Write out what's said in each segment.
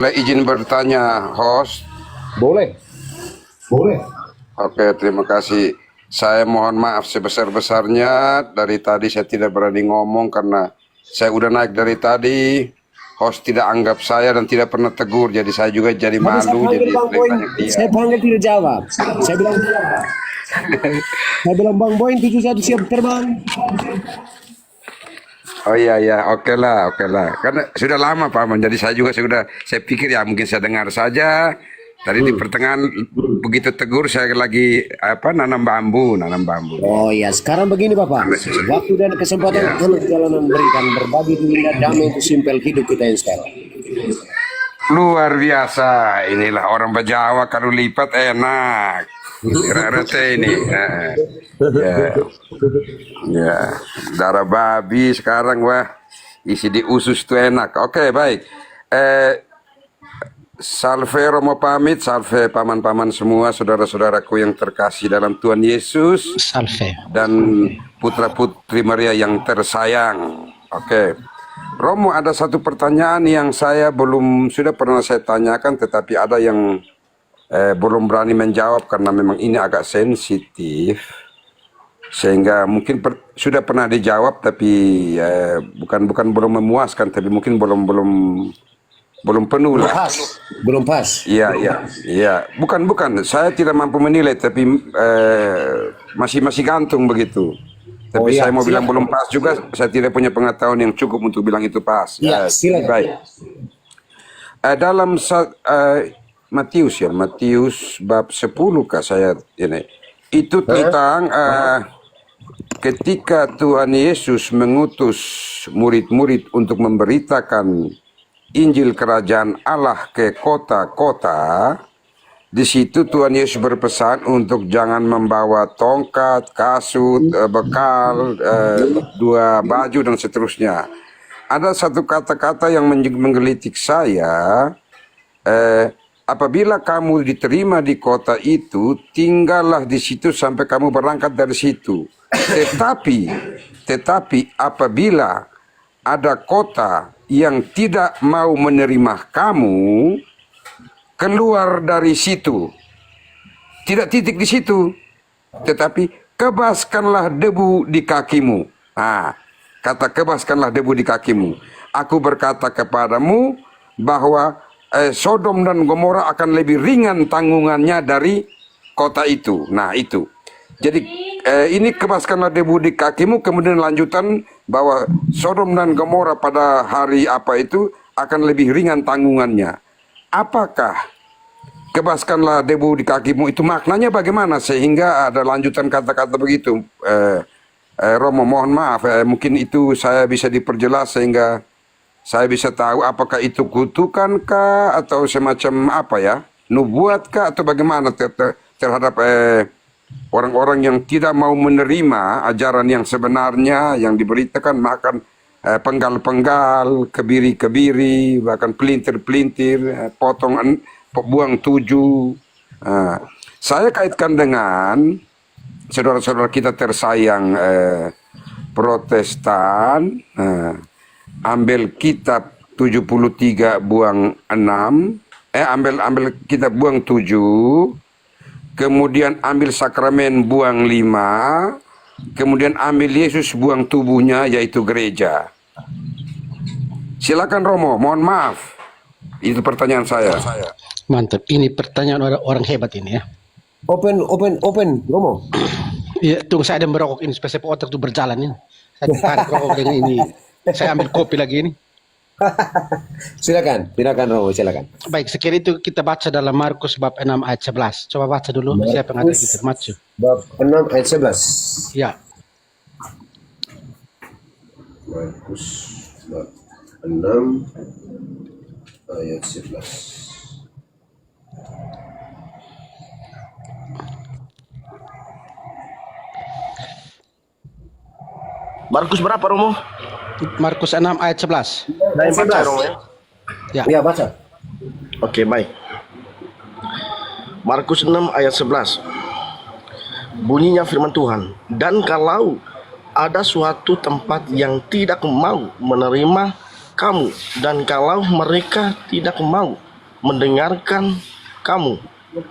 Boleh izin bertanya, host? Boleh, boleh. Oke, terima kasih. Saya mohon maaf sebesar-besarnya. Dari tadi saya tidak berani ngomong karena saya udah naik dari tadi. Host tidak anggap saya dan tidak pernah tegur, jadi saya juga jadi Tadi saya malu. panggil Jadi Bang sering Boy, tanya ke dia. saya panggil tidak jawab. Saya bilang, Bang Boy 71 siap terbang. Oh iya ya, oke lah, oke lah. Karena sudah lama Pak Man, jadi saya juga saya pikir ya mungkin saya dengar saja. Tadi di pertengahan begitu tegur saya lagi nanam bambu, nanam bambu. Oh iya, sekarang begini Bapak. Waktu dan kesempatan Ya. anak jalanan berikan berbagi dunia damai itu simpel hidup kita yang sekarang. Luar biasa, inilah orang Bejawa kalau lipat enak. Rete ini. Ya, ya. Darah babi sekarang wah isi di usus tuh enak. Oke, baik. Salve Romo pamit, salve paman-paman semua, saudara-saudaraku yang terkasih dalam Tuhan Yesus Salve. dan putra-putri Maria yang tersayang. Oke. Romo, ada satu pertanyaan yang sudah pernah saya tanyakan, tetapi ada yang belum berani menjawab karena memang ini agak sensitif, sehingga mungkin sudah pernah dijawab, tapi bukan belum memuaskan, tapi mungkin belum penuh lah. Belum pas. Iya, iya, iya. Bukan. Saya tidak mampu menilai, tapi masih gantung begitu. Tapi Oh, iya, saya mau bilang silakan. belum pas juga. Saya tidak punya pengetahuan yang cukup untuk bilang itu pas. Iya, silakan. Baik. Dalam Matius bab 10 kah saya ini. Itu tentang ketika Tuhan Yesus mengutus murid-murid untuk memberitakan Injil Kerajaan Allah ke kota-kota. Di situ Tuhan Yesus berpesan untuk jangan membawa tongkat, kasut, bekal, dua baju dan seterusnya. Ada satu kata-kata yang menggelitik saya. Apabila kamu diterima di kota itu, tinggallah di situ sampai kamu berangkat dari situ. Tetapi apabila ada kota yang tidak mau menerima kamu, keluar dari situ. Tidak titik di situ, tetapi kebaskanlah debu di kakimu. Nah, kata kebaskanlah debu di kakimu. Aku berkata kepadamu bahwa Sodom dan Gomora akan lebih ringan tanggungannya dari kota itu. Nah, itu. Jadi ini kebaskanlah debu di kakimu, kemudian lanjutan bahwa Sodom dan Gomora pada hari apa itu akan lebih ringan tanggungannya. Apakah kebaskanlah debu di kakimu itu maknanya bagaimana sehingga ada lanjutan kata-kata begitu? Romo, mohon maaf, mungkin itu saya bisa diperjelas sehingga saya bisa tahu apakah itu kutukankah atau semacam apa ya, nubuatkah atau bagaimana terhadap orang-orang yang tidak mau menerima ajaran yang sebenarnya yang diberitakan, makan penggal-penggal, kebiri-kebiri, bahkan pelintir-pelintir, buang tujuh. Saya kaitkan dengan saudara-saudara kita tersayang Protestan. Ambil kitab 73 buang 6, ambil kitab buang 7, kemudian ambil sakramen buang 5, kemudian ambil Yesus buang tubuhnya yaitu gereja. Silakan Romo, mohon maaf. Itu pertanyaan saya. Mantap. Ini pertanyaan orang hebat ini ya. Open, Romo. Ya, tunggu saya ada merokok ini supaya otak itu berjalan ya. Saya tarik rokok dengan ini. Saya ambil kopi lagi ini. Silakan Romo, silakan. Baik, sekiranya itu kita baca dalam Markus bab 6 ayat 11. Coba baca dulu. Siapa yang ada gitu? Maju. Bab 6 ayat 11. Ya. Markus bab 6 ayat 11. Markus berapa, Romo? Markus 6 ayat 11. Dari baca, Romo ya? Ya. Ya, baca. Oke, baik. Markus 6 ayat 11. Bunyinya firman Tuhan, dan kalau ada suatu tempat yang tidak mau menerima kamu, dan kalau mereka tidak mau mendengarkan kamu,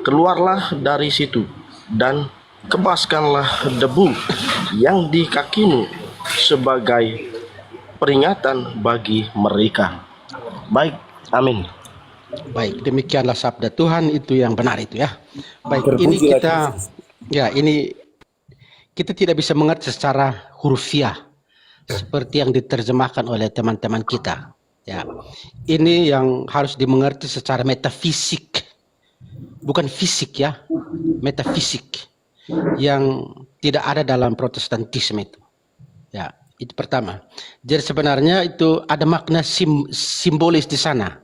keluarlah dari situ dan kebaskanlah debu yang di kakimu sebagai peringatan bagi mereka. Baik, amin. Baik, demikianlah sabda Tuhan itu yang benar itu ya. Baik, ini kita ini kita tidak bisa mengerti secara hurufiah seperti yang diterjemahkan oleh teman-teman kita. Ya, ini yang harus dimengerti secara metafisik, bukan fisik ya, metafisik yang tidak ada dalam Protestantisme itu. Ya, itu pertama. Jadi sebenarnya itu ada makna simbolis di sana.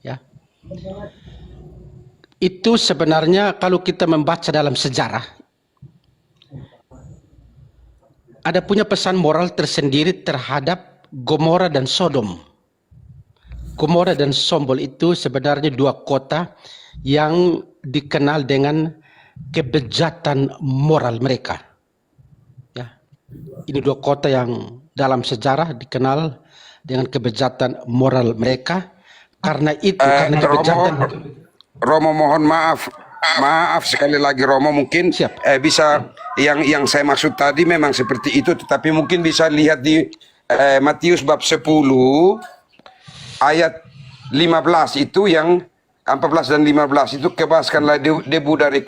Ya, itu sebenarnya kalau kita membaca dalam sejarah, ada punya pesan moral tersendiri terhadap Gomora dan Sodom. Gomora dan Sodom itu sebenarnya dua kota yang dikenal dengan kebejatan moral mereka. Ya, ini dua kota yang dalam sejarah dikenal dengan kebejatan moral mereka. Karena itu, karena kebejatan. Romo mohon maaf sekali lagi Romo, mungkin bisa yang saya maksud tadi memang seperti itu, tetapi mungkin bisa lihat di Matius bab 10 ayat 15 itu, yang 14 dan 15 itu, kebaskanlah debu dari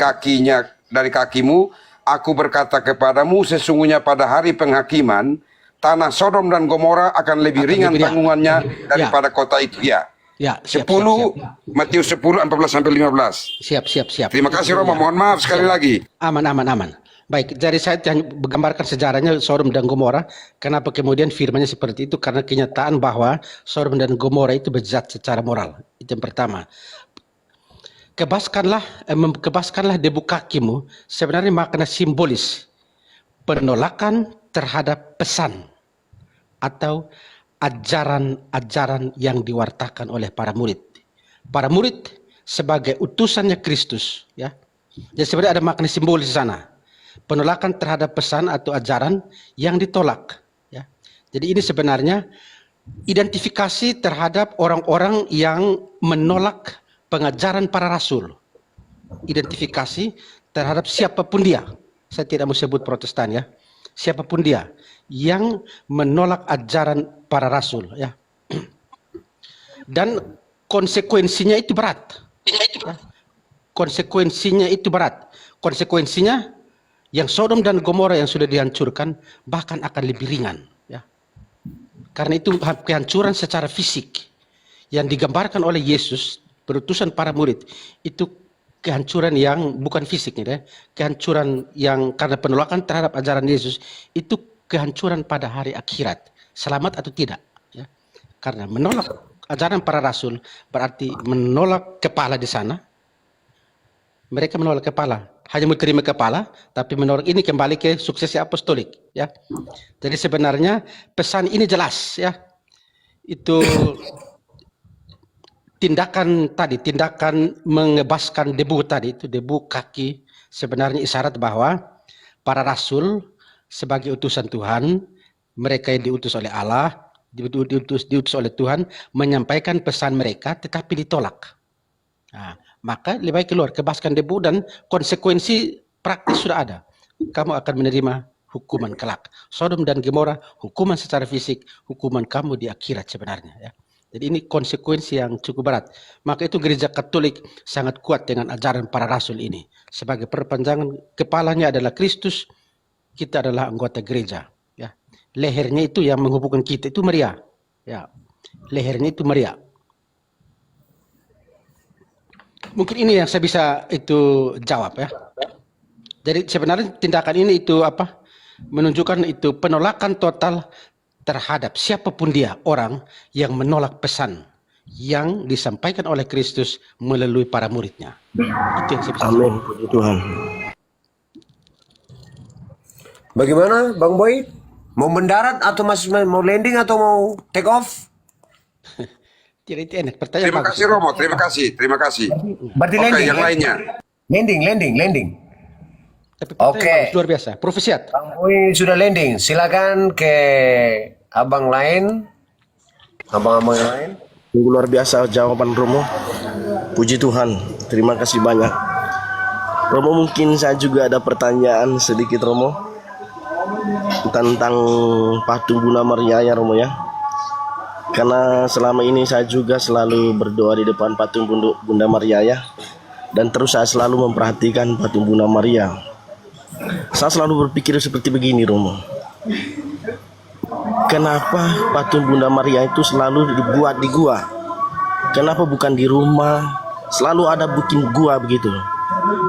kakimu, aku berkata kepadamu, sesungguhnya pada hari penghakiman tanah Sodom dan Gomora akan lebih ringan tanggungannya daripada kota itu. Ya, 10 Matius 10 14 sampai 15. Siap. Terima kasih Romo, mohon maaf sekali lagi. Aman. Baik, jadi saya hanya menggambarkan sejarahnya Sodom dan Gomora. Kenapa kemudian firmannya seperti itu? Karena kenyataan bahwa Sodom dan Gomora itu bejat secara moral. Itu yang pertama. Kebaskanlah debu kakimu, sebenarnya makna simbolis penolakan terhadap pesan atau ajaran-ajaran yang diwartakan oleh para murid. Para murid sebagai utusannya Kristus, ya. Jadi sebenarnya ada makna simbolis di sana. Penolakan terhadap pesan atau ajaran yang ditolak, ya. Jadi ini sebenarnya identifikasi terhadap orang-orang yang menolak pengajaran para rasul. Identifikasi terhadap siapapun dia. Saya tidak mau sebut Protestan ya. Siapapun dia yang menolak ajaran para rasul, ya. Dan konsekuensinya itu berat. Ya. Konsekuensinya itu berat. Konsekuensinya yang Sodom dan Gomora yang sudah dihancurkan bahkan akan lebih ringan, ya. Karena itu kehancuran secara fisik yang digambarkan oleh Yesus berutusan para murid itu kehancuran yang bukan fisik, ya. Kehancuran yang karena penolakan terhadap ajaran Yesus itu kehancuran pada hari akhirat, selamat atau tidak, ya. Karena menolak ajaran para rasul berarti menolak kepala di sana. Mereka menolak kepala, hanya menerima kepala, tapi menolak ini kembali ke suksesi apostolik, ya. Jadi sebenarnya pesan ini jelas, ya. Itu tindakan mengebaskan debu tadi, itu debu kaki, sebenarnya isyarat bahwa para rasul sebagai utusan Tuhan, mereka yang diutus oleh Allah, diutus oleh Tuhan, menyampaikan pesan mereka tetapi ditolak. Nah, maka lebih baik keluar, kebaskan debu, dan konsekuensi praktis sudah ada. Kamu akan menerima hukuman kelak. Sodom dan Gomora, hukuman secara fisik, hukuman kamu di akhirat sebenarnya, ya. Jadi ini konsekuensi yang cukup berat. Maka itu gereja Katolik sangat kuat dengan ajaran para rasul ini. Sebagai perpanjangan, kepalanya adalah Kristus, kita adalah anggota gereja, ya. Lehernya itu yang menghubungkan kita itu Maria, ya. Lehernya itu Maria. Mungkin ini yang saya bisa itu jawab, ya. Jadi sebenarnya tindakan ini itu apa? Menunjukkan itu penolakan total terhadap siapapun dia, orang yang menolak pesan yang disampaikan oleh Kristus melalui para muridnya. Itu yang saya bisa jawab. Amin, puji Tuhan. Bagaimana Bang Boy? Mau mendarat atau masih mau landing atau mau take off? Tidak, itu enak. Pertanyaan Terima bagus. kasih Romo, terima kasih. Berarti Oke, landing. yang lainnya. Landing. Tapi pertanyaan Oke. bagus, luar biasa. Profesiat. Bang Boy sudah landing. Silakan ke abang lain. Abang-abang yang lain. Sungguh luar biasa jawaban Romo. Puji Tuhan. Terima kasih banyak. Romo, mungkin saya juga ada pertanyaan sedikit Romo tentang patung Bunda Maria ya Romo ya. Karena selama ini saya juga selalu berdoa di depan patung Bunda Maria ya. Dan terus saya selalu memperhatikan patung Bunda Maria. Saya selalu berpikir seperti begini Romo. Kenapa patung Bunda Maria itu selalu dibuat di gua? Kenapa bukan di rumah? Selalu ada bikin gua begitu.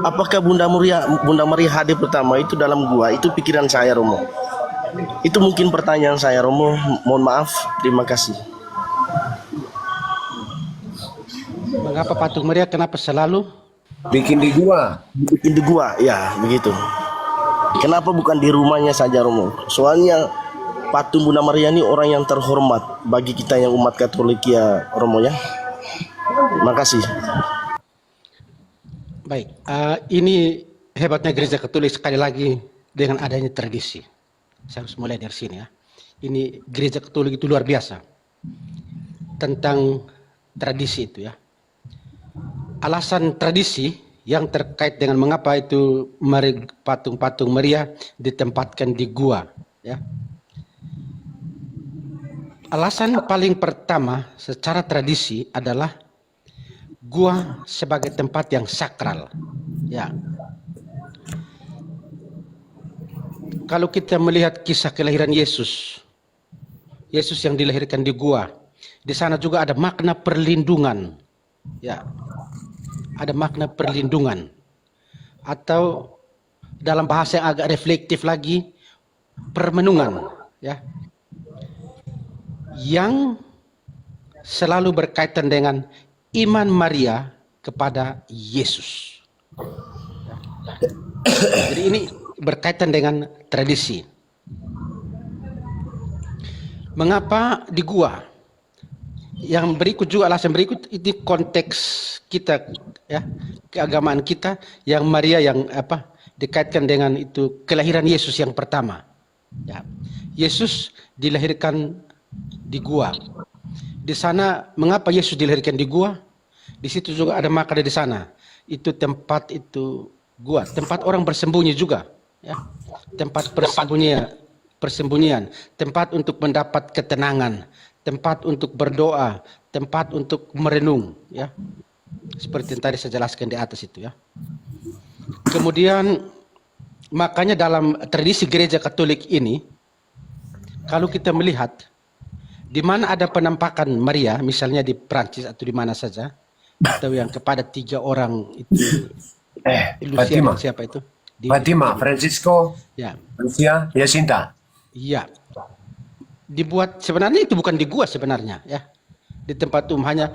Apakah Bunda Maria hadir pertama itu dalam gua? Itu pikiran saya Romo. Itu mungkin pertanyaan saya Romo. Mohon maaf. Terima kasih. Mengapa patung Maria kenapa selalu Bikin di gua. Bikin di gua, ya begitu. Kenapa bukan di rumahnya saja Romo? Soalnya patung Bunda Maria ini orang yang terhormat bagi kita yang umat Katolik ya Romo ya. Makasih. baik? Ini hebatnya gereja Katolik sekali lagi dengan adanya tradisi. Saya harus mulai dari sini ya. Ini gereja Katolik itu luar biasa tentang tradisi itu ya. Alasan tradisi yang terkait dengan mengapa itu patung-patung Maria ditempatkan di gua ya. Alasan paling pertama secara tradisi adalah gua sebagai tempat yang sakral ya. Kalau kita melihat kisah kelahiran Yesus yang dilahirkan di gua, di sana juga ada makna perlindungan ya. Ada makna perlindungan, atau dalam bahasa yang agak reflektif lagi, permenungan ya, yang selalu berkaitan dengan iman Maria kepada Yesus. Jadi ini berkaitan dengan tradisi. Mengapa di gua? Yang berikut juga, alasan berikut, ini konteks kita ya, keagamaan kita yang Maria yang dikaitkan dengan itu kelahiran Yesus yang pertama ya. Yesus dilahirkan di gua. Di sana mengapa Yesus dilahirkan di gua? Di situ juga ada makna di sana. Itu tempat itu gua, tempat orang bersembunyi juga ya. Tempat persembunyian, tempat untuk mendapat ketenangan, tempat untuk berdoa, tempat untuk merenung ya. Seperti yang tadi saya jelaskan di atas itu ya. Kemudian makanya dalam tradisi gereja Katolik ini, kalau kita melihat di mana ada penampakan Maria, misalnya di Prancis atau di mana saja, atau yang kepada 3 orang itu Fatima. siapa itu? Fatima, Francisco, Ya. Lucia, Jacinta. Iya. Dibuat sebenarnya itu bukan di gua sebenarnya ya. Di tempat hanya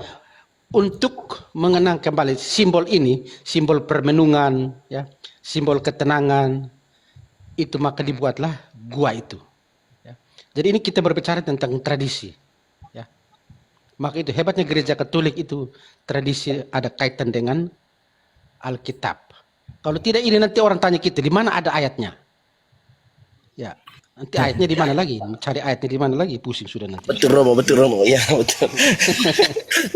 untuk mengenang kembali simbol ini, simbol permenungan ya, simbol ketenangan. Itu maka dibuatlah gua itu. Ya. Jadi ini kita berbicara tentang tradisi ya. Maka itu hebatnya gereja Katolik itu, tradisi ada kaitan dengan Alkitab. Kalau tidak ini nanti orang tanya kita, di mana ada ayatnya? Ya, nanti ayatnya di mana lagi? Cari ayatnya di mana lagi? Pusing sudah nanti. Betul Romo. Ya betul.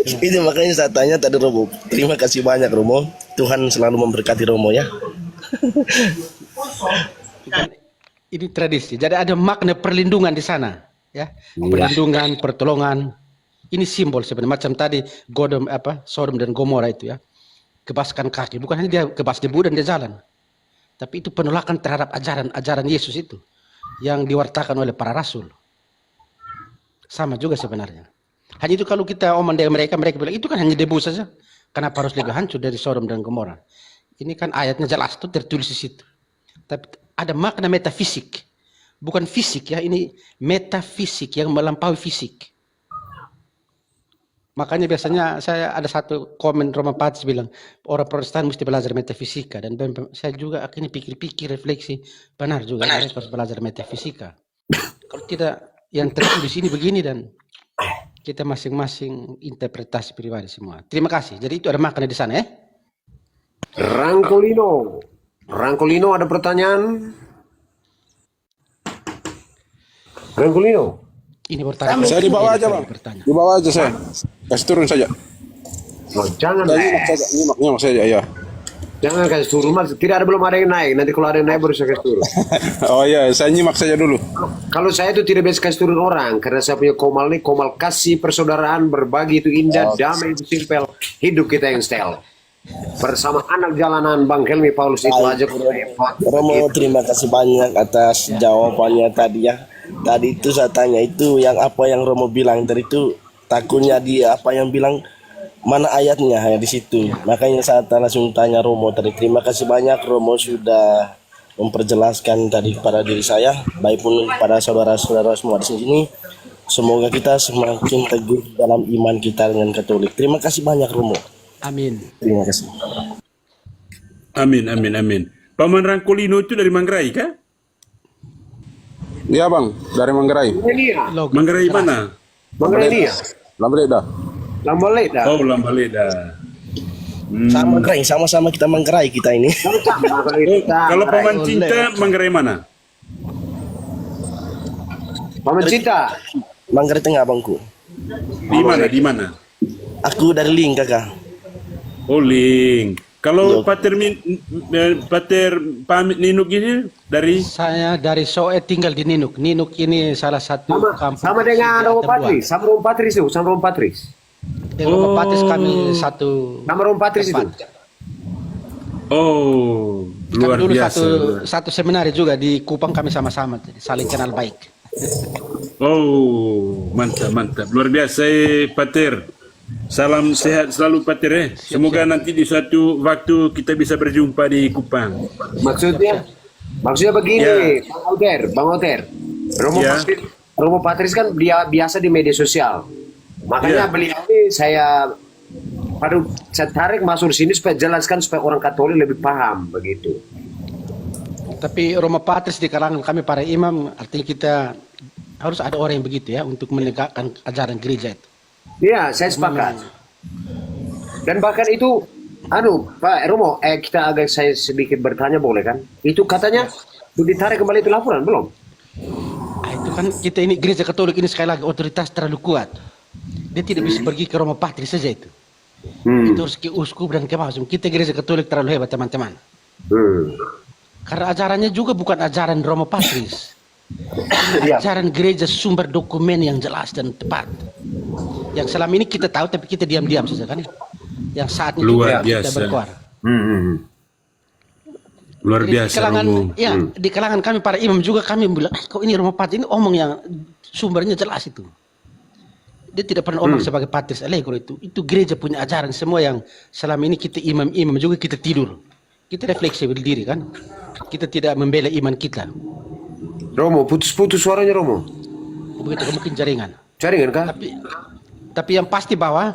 Itu makanya saya tanya tadi Romo. Terima kasih banyak Romo. Tuhan selalu memberkati Romo ya. Ini tradisi. Jadi ada makna perlindungan di sana, ya. Perlindungan, pertolongan. Ini simbol sebenarnya. Macam tadi Sodom dan Gomora itu ya. Kebaskan kaki. Bukan hanya dia kebas debu dan dia jalan, tapi itu penolakan terhadap ajaran Yesus itu yang diwartakan oleh para rasul. Sama juga sebenarnya. Hanya itu kalau kita omong dengan mereka bilang itu kan hanya debu saja. Kenapa harus lebih hancur dari Sodom dan Gomora? Ini kan ayatnya jelas tuh tertulis di situ. Tapi ada makna metafisik. Bukan fisik ya, ini metafisik yang melampaui fisik. Makanya biasanya saya ada satu komen Roman Patis bilang orang Protestan mesti belajar metafisika, dan saya juga akhirnya pikir-pikir refleksi benar juga mereka harus belajar metafisika. Kalau tidak yang tertulis ini begini dan kita masing-masing interpretasi pribadi semua. Terima kasih. Jadi itu ada makna di sana ya. Rangkolino ada pertanyaan? Rangkolino. Ini bertanya. Saya di bawah aja, Bang. Bertanya. Di bawah aja saya. Kasih turun saja. Oh, jangan, Saya nyimak saja, nyimak saja, ya. jangan kasih turun mas. Tidak ada, belum ada yang naik. Nanti kalau ada yang naik baru saya kasih turun. Oh iya, saya nyimak saja dulu. Kalau saya itu tidak biasa kasih turun orang, karena saya punya komal nih, komal kasih persaudaraan, berbagi itu indah, damai itu simpel, hidup kita yang style. Bersama anak jalanan Bang Helmi Paulus itu aja. Romo, terima kasih banyak atas jawabannya tadi ya. Tadi itu saya tanya itu yang apa yang Romo bilang tadi itu, takutnya dia apa yang bilang mana ayatnya ya di situ. Makanya saya langsung tanya Romo tadi. Terima kasih banyak Romo sudah memperjelaskan tadi kepada diri saya, baik pun pada saudara-saudara semua di sini. Semoga kita semakin teguh dalam iman kita dengan Katolik. Terima kasih banyak Romo. Amin. Terima kasih. Amin, amin, amin. Paman Rangkolino itu dari Manggarai kah? Iya, Bang, dari Manggarai. Logo. Manggarai mana? Mengenai dia, Lambat dah. lambat dah. Oh, Lambaleda. Sama Manggarai, sama-sama kita Manggarai kita ini. Kalau Paman Cinta, Manggarai mana? Paman Cinta, Manggarai Tengah bangku. Di mana? Di mana? Aku dari Ling kakak. Oh, Ling. Kalau Pater Pamit Ninuk ini dari Saya dari Soe tinggal di Ninuk. Ninuk ini salah satu kampung. sama dengan Romo terbuat. Patris, sama Romo Patris itu, sama Romo Patris, Dengan Romo Patris kami satu sama Romo Patris itu. tempat. Oh, Kami luar dulu biasa. satu seminari juga di Kupang, kami sama-sama saling kenal baik. Oh, mantap, mantap. Luar biasa, Pater. Salam sehat selalu, Pater. Semoga nanti di suatu waktu kita bisa berjumpa di Kupang. Maksudnya begini, Bang Oter, Romo Ya. Patris, Romo Patris kan dia biasa di media sosial, makanya Ya. beliau ini saya tarik masuk sini supaya jelaskan supaya orang Katolik lebih paham begitu. Tapi Romo Patris di kalangan kami para imam, artinya kita harus ada orang yang begitu ya untuk menegakkan ajaran gereja itu. Iya, saya sepakat. Dan bahkan itu, Pak Romo, saya sedikit bertanya boleh kan? Itu katanya ditarik kembali itu laporan belum? Ah, itu kan kita ini gereja Katolik ini sekali lagi otoritas terlalu kuat. Dia tidak bisa pergi ke Romo Patris saja itu. Itu harus ke uskup dan ke pasum. Kita gereja Katolik terlalu hebat teman-teman. Karena ajarannya juga bukan ajaran Romo Patris. Ajaran gereja sumber dokumen yang jelas dan tepat. Yang selama ini kita tahu tapi kita diam-diam saja kan. Yang saat ini Luar kita biasa. berkuar. Luar Jadi biasa, di kalangan, Romo. ya, di kalangan kami para imam juga kami bilang, kok ini Romo Patris ini omong yang sumbernya jelas itu. Dia tidak pernah omong sebagai Patris Allegro itu. Itu gereja punya ajaran semua yang selama ini kita imam-imam juga kita tidur. Kita refleksi berdiri kan. Kita tidak membela iman kita. Romo, putus-putus suaranya Romo. Begitu mungkin jaringan. Jaringan kan? Tapi yang pasti bahwa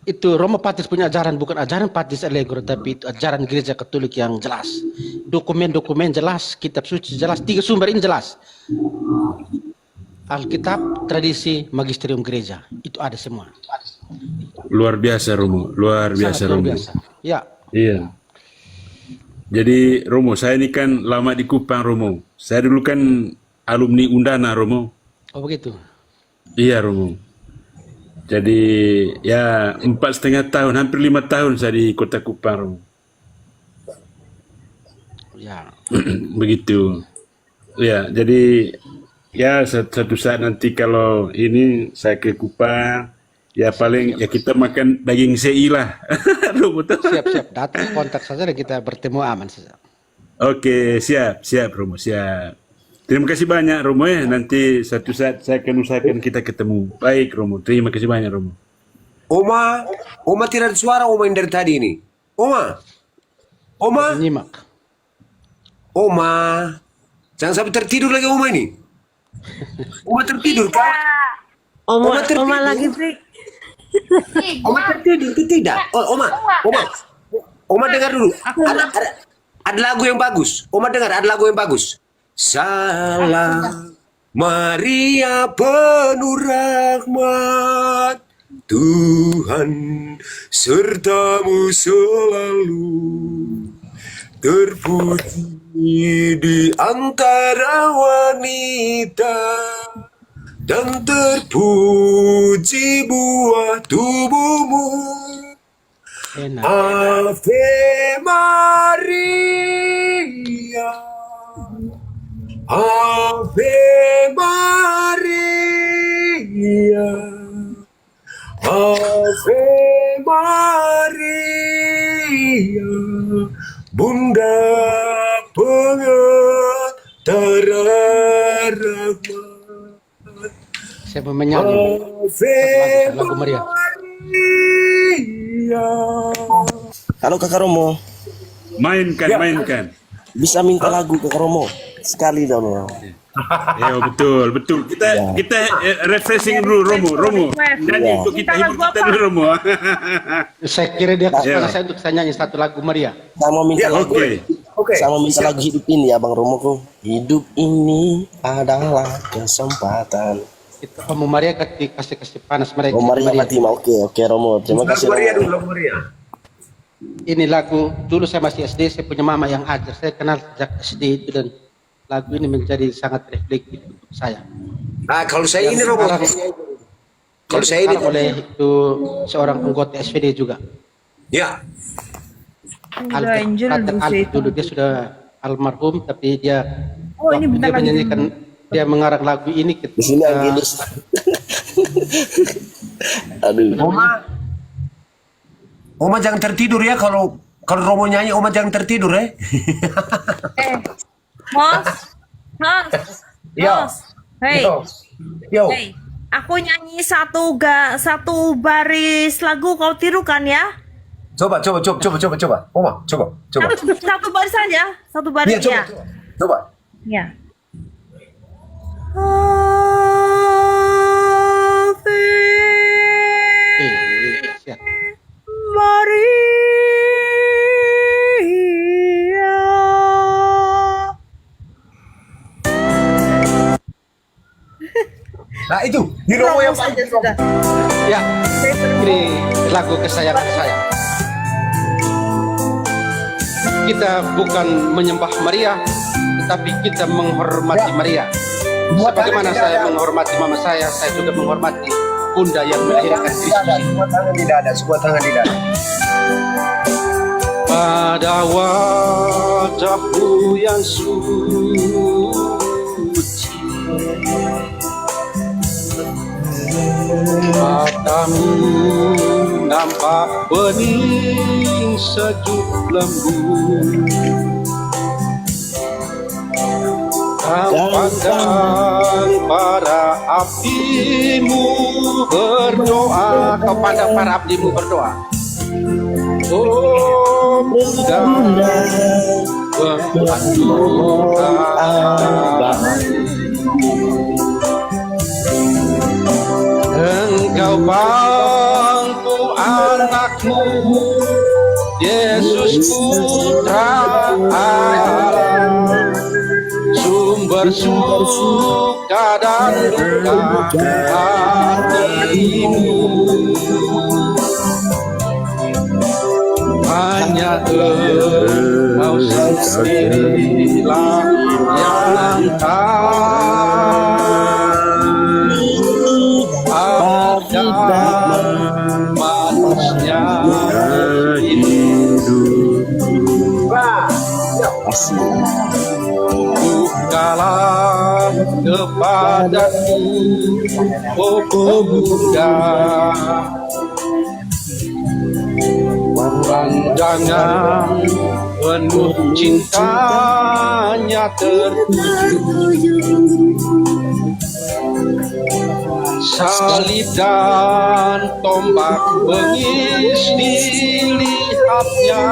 itu Romo Patris punya ajaran bukan ajaran Patris Allegro tapi itu ajaran gereja Katolik yang jelas. Dokumen-dokumen jelas, kitab suci jelas, 3 sumber ini jelas. Alkitab, tradisi, magisterium gereja. Itu ada semua. Luar biasa, Romo. Luar biasa, Sangat luar Romo. biasa. Ya. Iya. Jadi, Romo, saya ini kan lama di Kupang, Romo. Saya dulu kan alumni Undana, Romo. Oh begitu. Iya, Romo. Jadi, ya 4,5 tahun, hampir 5 tahun saya di kota Kupang, Romo. Ya. Begitu. Ya, jadi ya satu saat nanti kalau ini saya ke Kupang, ya paling ya kita makan daging sei lah. Romo, tuh. Siap-siap datang kontak saja dan kita bertemu aman saja. Oke, siap, siap, Romo, siap. Terima kasih banyak, Romo ya. Nanti satu saat saya akan usahakan kita ketemu. Baik, Romo. Terima kasih banyak, Romo. Oma tidak ada suara Oma yang dari tadi ini. Oma, Nyimak. Oma, jangan sampai tertidur lagi Oma ini. Oma tertidur kan? Oma tertidur. Oma lagi break. Oma tertidur itu tidak. Oh, Oma dengar dulu. Ada lagu yang bagus. Oma dengar ada lagu yang bagus. Salam Maria penuh rahmat, Tuhan sertamu selalu, terpuji di antara wanita, dan terpuji buah tubuhmu. Enak. Ave Maria, Ave Maria, Ave Maria, Bunda pengantar rahmat. Saya mau menyanyi Ave lagu Maria. Maria. Halo Kakak Romo, Mainkan. bisa minta lagu Kakak Romo sekali dong ya. Ya betul. Kita refreshing dulu Romo. Nyanyi untuk kita hibur kita dulu Romo. Saya kira dia kasih Ya. saya untuk saya nyanyi satu lagu Maria. Saya mau minta lagu. Oke. Saya mau minta lagu hidup ini ya Bang Romoku. Hidup ini adalah kesempatan. Itu kamu Maria kasih panas mereka. Oh Maria Fatima, oke Romo. Terima kasih Maria Romo. dulu, Maria. Ini lagu dulu saya masih SD, saya punya mama yang ajar. Saya kenal sejak SD itu dan lagu ini menjadi sangat reflektif untuk saya. Nah, kalau saya ini Romo. Kalau saya ini oleh itu seorang anggota SVD juga. ya, Albert dulu dia sudah almarhum tapi dia Oh, ini waktu bentar dia lagi. menyanyikan dia mengarang lagu ini Di sini Angelus. Aduh. Oma jangan tertidur ya kalau Romo nyanyi. Oma jangan tertidur ya. Mos, Ya. hey, Yo. hey, aku nyanyi satu baris lagu kau tirukan ya? Coba. Oma, coba. Satu baris saja, satu baris Iya, ya. coba. Ya. Ave siap. Maria. Nah itu, di Romo yang saja paling sudah. Ya, ini lagu kesayangan saya. Kita bukan menyembah Maria, tetapi kita menghormati Maria. Sebagaimana saya menghormati mama saya juga menghormati Bunda yang melahirkan Kristus. Sebuah tangan di dada. Pada wajahmu yang suci, matamu nampak bening sejuk lembut. Kau pandang para abdimu berdoa, kau pandang para abdimu berdoa. Oh Bunda, membantu Engkau bangku anakmu, Yesus Putra Allah, sumber suka dan duka hatimu. Hanya Engkau sendirilah yang tahu apa manusia hidup. Bukalah kepadaku, oh Bunda, pandangan penuh cintanya tertuju. Salib dan tombak bengis dilihatnya.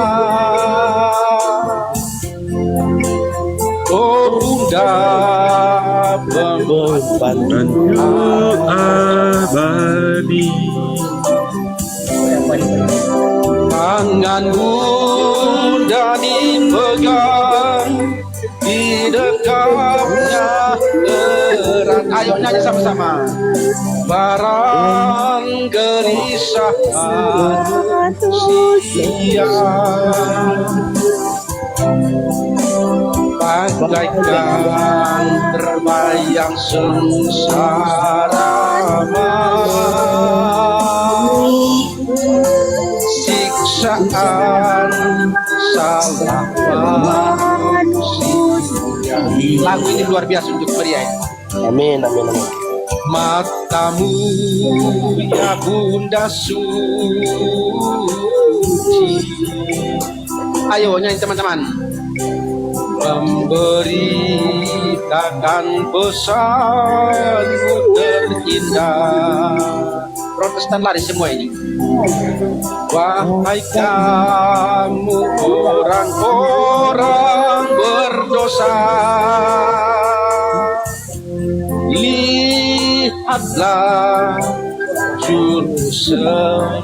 Oh Bunda, Dan abadi. tangan Bunda dipegang, di dekapnya erat. Ayo nyanyi sama-sama. Barang gelisah manusia, bagaikan terbayang sengsara, siksaan salah manusia. Lagu ini luar biasa untuk Maria. Amin, amin, amin. Matamu ya Bunda suci. Ayo nyanyi teman-teman. Memberitakan pesanmu terindah. Protestan lari semua ini. Wahai kamu orang-orang berdosa, lihatlah juru selamat.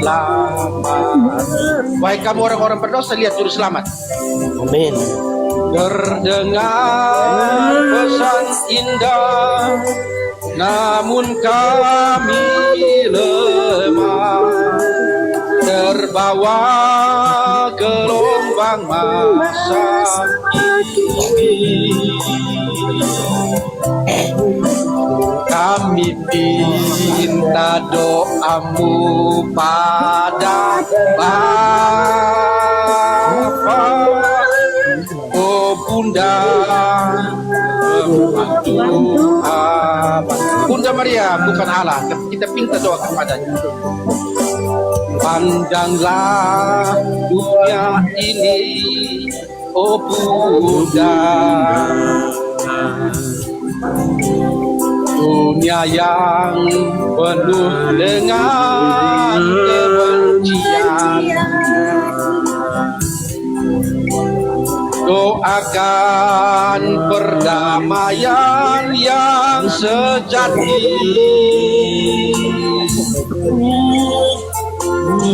Wahai kamu orang-orang berdosa, lihat juru selamat. Amin. Terdengar pesan indah, namun kami lemah, terbawa gelombang masa kini. Kami minta doamu pada Bapa, oh Bunda, membantu Abang. Bunda Maria bukan Allah, tapi kita minta doa kepadanya. Pandanglah dunia ini, oh Bunda, dunia yang penuh dengan kebencian. Doakan perdamaian yang sejati.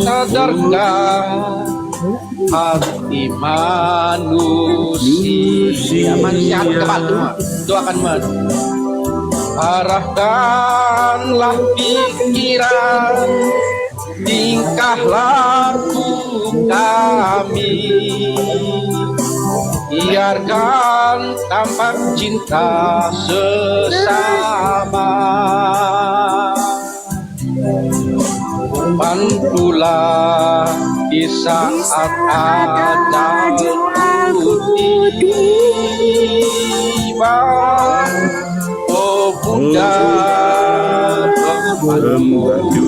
Sadarkan hati manusia. Manusia hati tebal semua. Doakan manusia. Arahkanlah pikiran, tingkah laku kami. Biarkan tampak cinta sesama. Bantulah di saat ajalku tiba, oh Bunda, membantu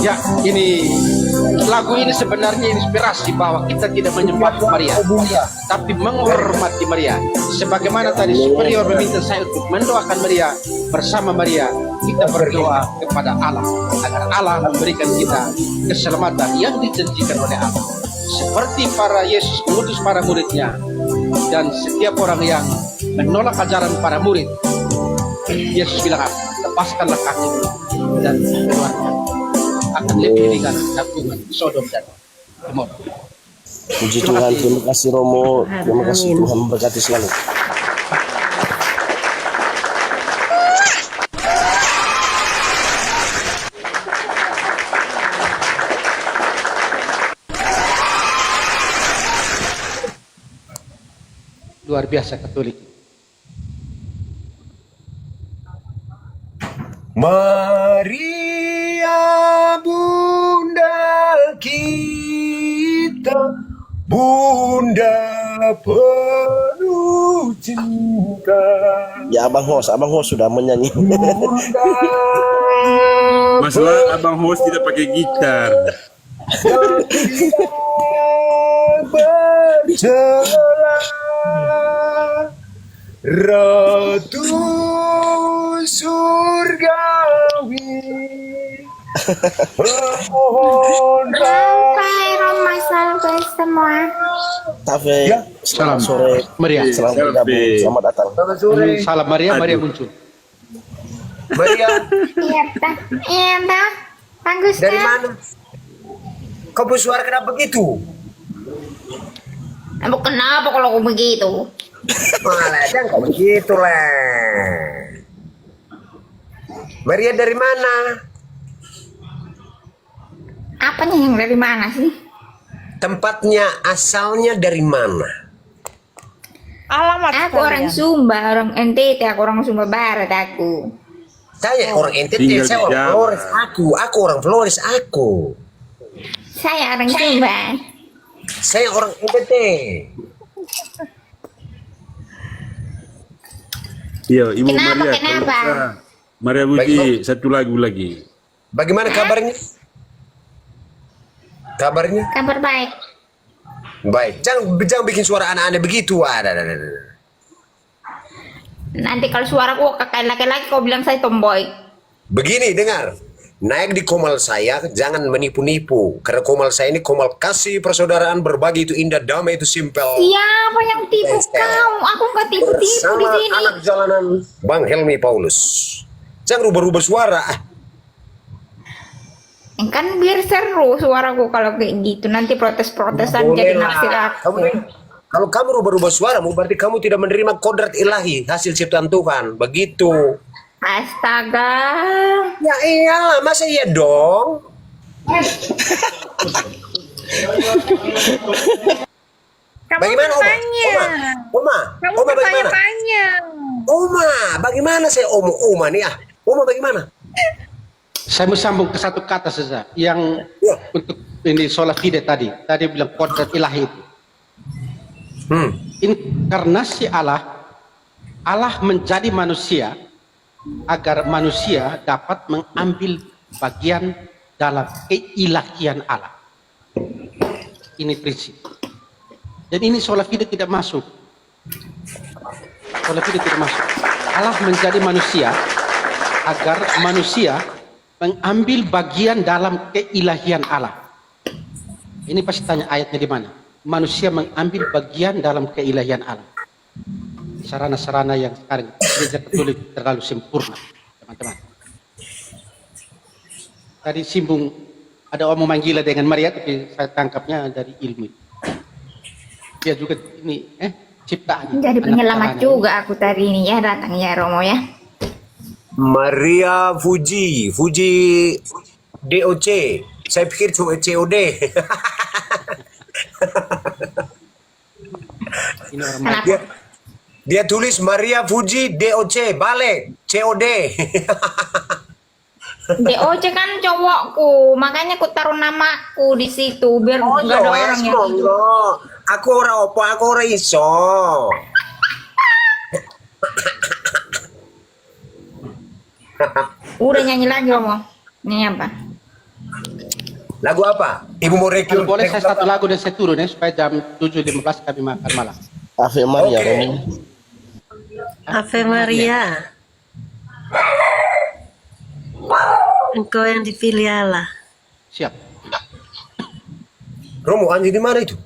ya, ini lagu ini sebenarnya inspirasi bahwa kita tidak menyembah Maria, tapi menghormati Maria. Sebagaimana tadi superior meminta saya untuk mendoakan Maria, bersama Maria kita berdoa kepada Allah agar Allah memberikan kita keselamatan yang dijanjikan oleh Allah. Seperti para Yesus mengutus para muridnya, dan setiap orang yang menolak ajaran para murid, Yesus bilang apa? Lepaskanlah kakimu dan keluarga, akan lebih ringan hukuman Sodom dan Gomora. Puji Tuhan, terima kasih Romo, terima kasih Tuhan memberkati selalu. Luar biasa Katolik. Maria Bunda kita, Bunda penuh cinta. Ya Abang Hos sudah menyanyi. Masalah Abang Host tidak pakai gitar. Bercelah Ratu surgawi, mohon Sampai Roma sampai semua. Tafe, Salam. selamat sore. Maria. Selamat bergabung, selamat datang. Selamat sore Salam Maria, Maria muncul. Maria. Iya, bagus Dari kan? mana? Kau bersuara kenapa begitu? Emang kenapa kalau aku begitu? Malah jangan kau begitu lah. Maria dari mana? Apanya yang dari mana sih? tempatnya asalnya dari mana? Alamat Aku orang kalian. Sumba, orang NTT, aku orang Sumba Barat aku. Saya orang NTT, Tinggal saya di orang Jawa. Flores, aku orang Flores, aku. Saya orang Sumba. Saya orang NTT. Iya, Ibu Kenapa, Maria. kenapa? kalau bisa, Maria Puji, satu lagu lagi. Bagaimana kabarnya? Kabarnya? Kabar baik. Baik. Jangan bikin suara anak-anak begitu. Ada. Nanti kalau suaraku kayak laki-laki kau bilang saya tomboy. Begini, dengar. Naik di komal saya, jangan menipu-nipu. Karena komal saya ini komal kasih persaudaraan, berbagi itu indah, damai itu simpel. Siapa yang tipu kau? Aku nggak tipu-tipu di Sama sini. anak jalanan Bang Helmi Paulus. Jangan rubah-rubah suara. Kan biar seru suaraku kalau kayak gitu. Nanti protes-protesan jadi Boleh lah. naksir aku. Kalau kamu rubah-rubah suaramu, berarti kamu tidak menerima kodrat ilahi, hasil ciptaan Tuhan. Begitu. Astaga. Ya iyalah, masa iya dong? Kamu Bagaimana, Oma? bertanya. Oma, Kamu Oma bagaimana? bertanya-tanya. Oma, bagaimana saya Oma nih ah? Oma bagaimana? Saya mau sambung ke satu kata saja yang Ya. untuk ini sola fide tadi bilang kodrat ilahi itu. Inkarnasi Allah menjadi manusia agar manusia dapat mengambil bagian dalam keilahian Allah. Ini prinsip. Dan ini sola fide tidak masuk. Sola fide tidak masuk. Allah menjadi manusia agar manusia mengambil bagian dalam keilahian Allah. Ini pasti tanya ayatnya di mana? Manusia mengambil bagian dalam keilahian Allah. Sarana-sarana yang sekarang gereja Katolik terlalu sempurna, teman-teman. Tadi Simbung ada omong gila dengan Maria, tapi saya tangkapnya dari ilmu. Dia juga ini ciptaan. Jadi anak penyelamat tanah juga aku tadi ini ya, datang ya Romo ya. Maria Fuji DOC. Saya pikir cuma COD. Ini orang Kenapa? Dia tulis Maria Fuji DOC, balik COD. DOC kan cowokku, makanya aku taruh namaku di situ biar nggak ada orang yang itu. Aku orang apa? Aku orang iso. Udah nyanyi lagi Romo. Nyanyi apa? Lagu apa? Ibu mau Kalau rekrut? boleh saya satu lagu dan saya turun ya supaya jam 7.15 kami makan malam. Ave Maria, Oke. Romo. Ave Maria. Engkau yang dipilih Allah. Siap. Romo, anjing di mana itu?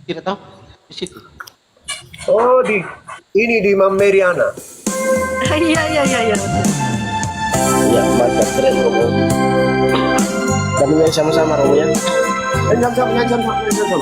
Tidak tahu di situ. Oh, ini di Mameriana. Iya. Ya, mantap, keren Romo. Kami nyanyi sama-sama Romo ya. Jam-jam ya. Jam-jam.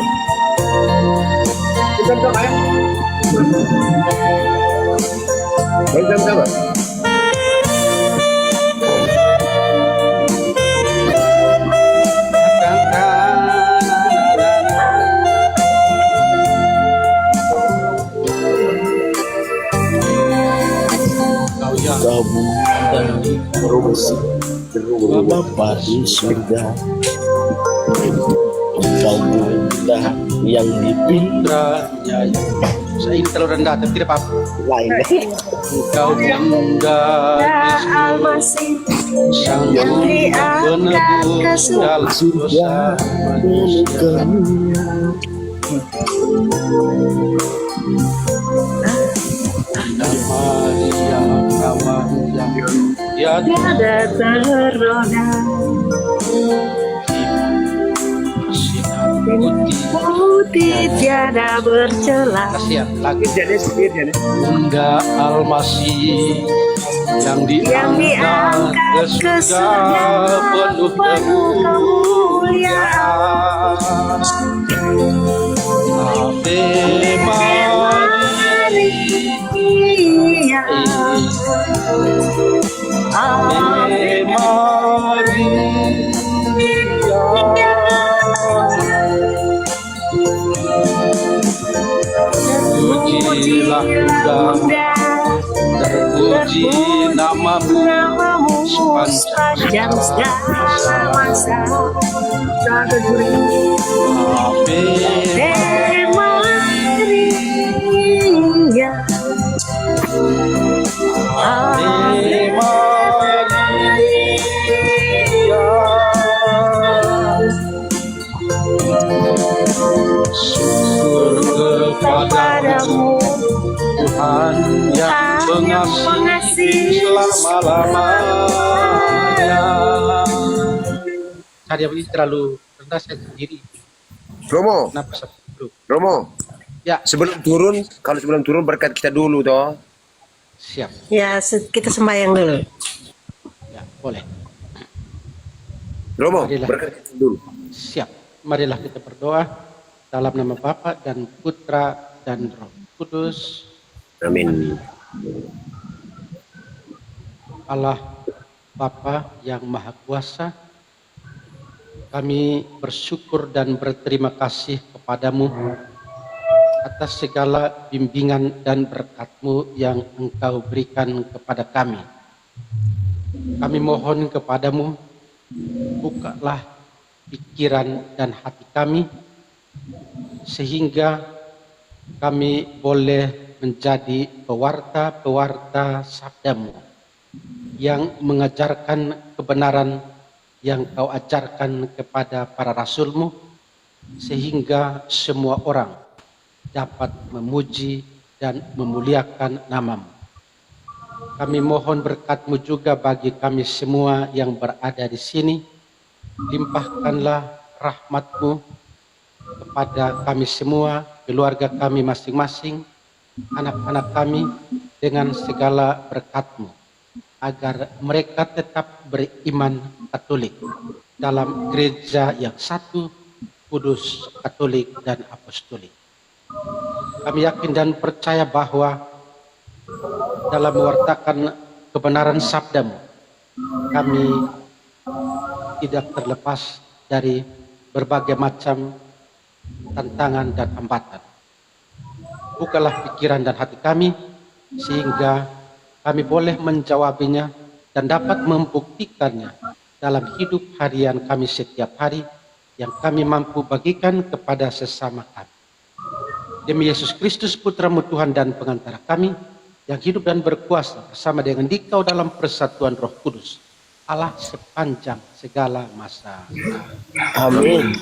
Kau bukan terus Bapa di surga. Kau bukan yang dipilih Saya ini terlalu rendah tapi tidak apa-apa. lain. Engkau bunda Al-Masih sang yang diangkat ke penebus dalam dosa manusia. Dan Maria Maria dia tiada ternoda, sinar putih. putih tiada bercela. Kasihan lagu Bunda Almasih yang diangkat ke surga penuh kemuliaan. Ave Maria. Ave Maria. memuji namamu sepanjang segala masa. Ave Maria, Ave syukur kepadamu Tuhan yang mengasihi selama-lamanya. Tadi ini terlalu rendah saya sendiri. Romo, Kenapa sebelum? Romo. Ya, Sebelum turun, kalau sebelum turun berkat kita dulu toh. siap. ya kita sembahyang dulu. Ya, boleh. Romo, Marilah. berkat kita dulu. Siap. Marilah kita berdoa dalam nama Bapa dan Putra dan Roh Kudus. Amin. Allah Bapa yang Maha Kuasa, kami bersyukur dan berterima kasih kepadamu atas segala bimbingan dan berkat-Mu yang Engkau berikan kepada kami. Kami mohon kepadamu, bukalah pikiran dan hati kami, sehingga kami boleh menjadi pewarta-pewarta sabda-Mu yang mengajarkan kebenaran yang Kau ajarkan kepada para rasul-Mu, sehingga semua orang dapat memuji dan memuliakan nama-Mu. Kami mohon berkat-Mu juga bagi kami semua yang berada di sini. Limpahkanlah rahmat-Mu kepada kami semua, keluarga kami masing-masing, anak-anak kami dengan segala berkat-Mu, agar mereka tetap beriman Katolik dalam gereja yang satu, kudus, Katolik, dan Apostolik. Kami yakin dan percaya bahwa dalam mewartakan kebenaran sabda-Mu, kami tidak terlepas dari berbagai macam tantangan dan hambatan. Bukalah pikiran dan hati kami, sehingga kami boleh menjawabinya dan dapat membuktikannya dalam hidup harian kami setiap hari yang kami mampu bagikan kepada sesama kami. Demi Yesus Kristus, Putra-Mu Tuhan dan pengantara kami, yang hidup dan berkuasa bersama dengan Dikau dalam persatuan Roh Kudus, Allah sepanjang segala masa. Amin.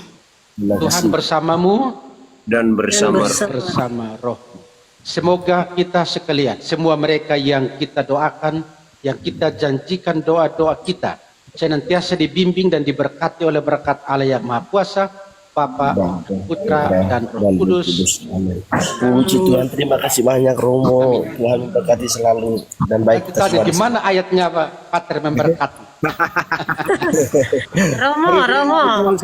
Tuhan bersamamu Dan bersama bersama Roh-Mu. Semoga kita sekalian, semua mereka yang kita doakan, yang kita janjikan doa-doa kita, senantiasa dibimbing dan diberkati oleh berkat Allah yang Maha Kuasa, Bapa, Putra, dan Roh Kudus. Amin. Puji Tuhan, terima kasih banyak Romo. Tuhan memberkati selalu dan baik kita Tadi semua. di mana ayatnya Pak Pater memberkati? Romo,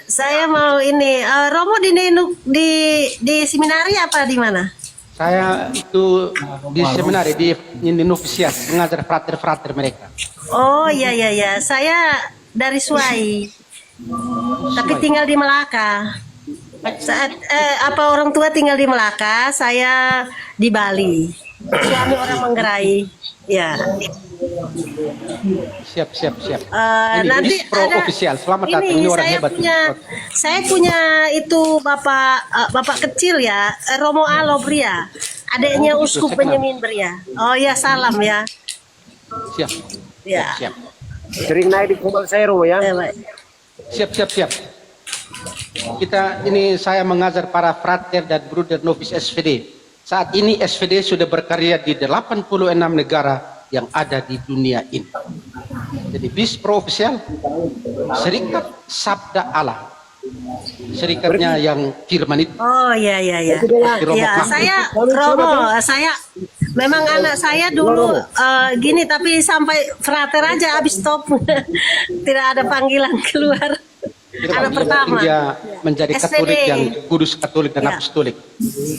saya mau ini. Romo di seminari apa di mana? Saya itu di seminari di Novisias mengajar frater-frater mereka. Oh iya, saya dari Suai, tapi tinggal di Melaka. Orang tua tinggal di Melaka, saya di Bali. Suami orang Manggarai. Ya. Siap. Ini Nanti Pro ada official. Selamat datang, ini orang hebat. saya punya itu bapak kecil ya, Romo Alobria, adiknya Oh, Uskup saya kenal. Benyamin Bria. Oh ya, salam ya. Siap. Ya. Siap. sering naik di komal saya Romo ya. Baik. Siap. Saya mengajar para frater dan bruder novis SVD. Saat ini SVD sudah berkarya di 86 negara yang ada di dunia ini. Jadi BIS Pro Official, Serikat Sabda Allah. Serikatnya yang firman itu. Oh ya. Ya, saya memang anak saya dulu gini, tapi sampai frater aja habis top. Tidak ada panggilan keluar. Anak pertama. Dia menjadi Katolik SVD. yang kudus, Katolik, dan Ya. Apostolik.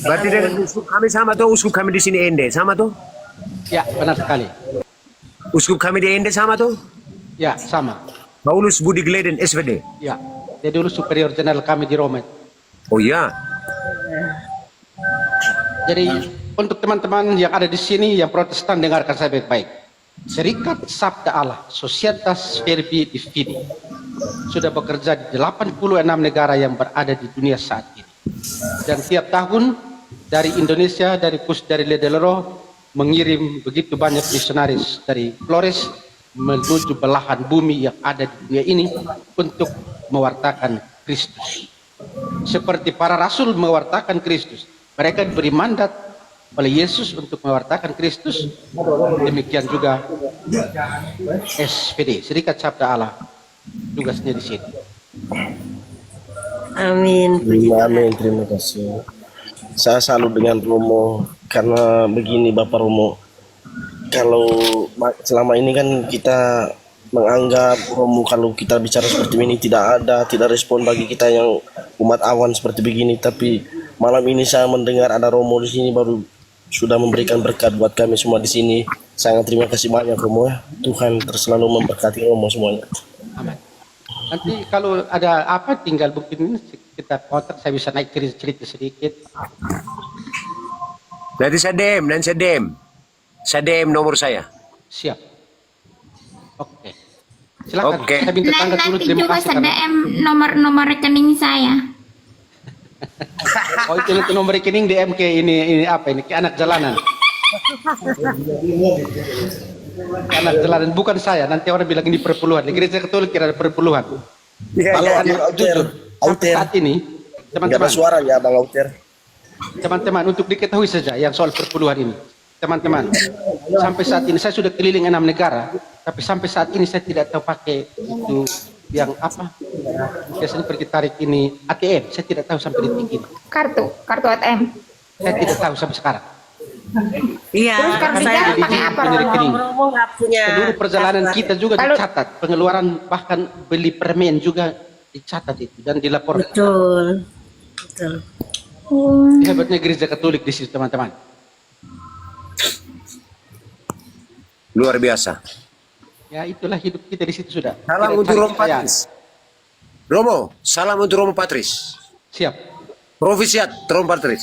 Berarti dengan uskup kami sama tuh, uskup kami di sini Ende sama tuh. Ya, benar sekali. Uskup kami di Ende sama tuh. Ya, sama. Paulus Budi Gleden SVD. Ya, dia dulu superior jenderal kami di Roma. Oh iya. Jadi untuk teman-teman yang ada di sini yang Protestan, dengarkan saya baik-baik. Serikat Sabda Allah, Societas Verbi Divini, sudah bekerja di 86 negara yang berada di dunia saat ini. Dan tiap tahun dari Indonesia, dari Ledelero, mengirim begitu banyak misionaris dari Flores menuju belahan bumi yang ada di dunia ini untuk mewartakan Kristus. Seperti para rasul mewartakan Kristus, mereka diberi mandat oleh Yesus untuk mewartakan Kristus. Demikian juga SPD, Serikat Sabda Allah, tugasnya di sini. Amin. Amin, terima kasih. Saya salut dengan Romo karena begini Bapak Romo. Kalau selama ini kan kita menganggap Romo kalau kita bicara seperti ini tidak respon bagi kita yang umat awan seperti begini. Tapi malam ini saya mendengar ada Romo di sini baru sudah memberikan berkat buat kami semua di sini. Sangat terima kasih banyak Romo ya. Tuhan selalu memberkati Romo semuanya. Amin. Nanti kalau ada apa tinggal mungkin kita potret, saya bisa naik cerita sedikit. Nanti saya DM nomor saya. Siap. Oke. Silakan. Oke. Saya minta tangga dulu. Nanti Terima juga kasih. saya DM nomor rekening saya. Oh itu nanti nomor rekening DM ke ini apa ini ke anak jalanan. Anak jalanan bukan saya. Nanti orang bilang ini perpuluhan. Di Gereja Katolik kira ada perpuluhan. Kalau anak jujur sampai saat ini, Nggak ada teman-teman. suara ya Bang Auter. Teman-teman, untuk diketahui saja yang soal perpuluhan ini. Teman-teman, sampai saat ini saya sudah keliling 6 negara, tapi sampai saat ini saya tidak tahu pakai itu yang apa. Biasanya pergi tarik ini ATM, saya tidak tahu sampai detik ini. Kartu ATM. Saya tidak tahu sampai sekarang. Iya, Terus kalau di saya jalan pakai apa? punya rekening. Romo nggak punya. Seluruh perjalanan daftar. kita juga Kalau- dicatat, pengeluaran bahkan beli permen juga dicatat itu dan dilaporkan. Betul. Hebatnya Gereja Katolik di situ teman-teman. Luar biasa. Ya itulah hidup kita di situ sudah. Salam Tidak untuk cari Romo kekayaan. Patris. Romo, salam untuk Romo Patris. Siap. Provisiat Romo Patris.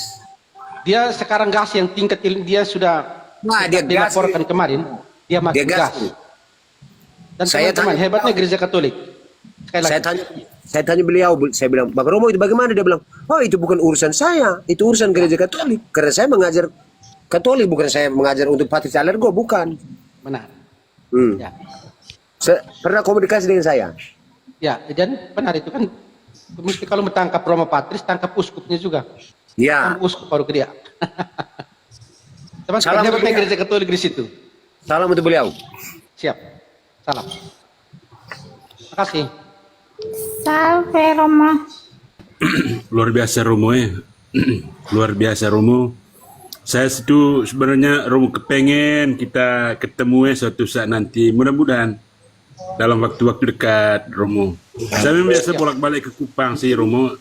Dia sekarang gas yang tingkat dia sudah Nah, dia gas. dilaporkan kemarin, dia Dia makin gas. gas. Dan Saya teman-teman, tanya- hebatnya Gereja Katolik. Sekali lagi. Saya tanya beliau, saya bilang, Bang Romo itu bagaimana? Dia bilang, oh itu bukan urusan saya, itu urusan gereja Katolik. Karena saya mengajar Katolik, bukan saya mengajar untuk Patris Alergo, bukan. Benar. Hmm. Ya. Pernah komunikasi dengan saya. Ya, dan benar itu kan mesti kalau menangkap Romo Patris, tangkap uskupnya juga. Ya, Tangkap uskup baru ke dia. Teman-teman, Salam hebatnya untuk dia. Gereja Katolik di situ. salam untuk beliau. Siap. Salam. Terima kasih. Salve Romo. Luar biasa Romo ya. Luar biasa Romo. Saya itu sebenarnya Romo kepengen kita ketemu ya suatu saat nanti. Mudah-mudahan dalam waktu-waktu dekat Romo. Saya memang biasa bolak-balik ke Kupang sih Romo.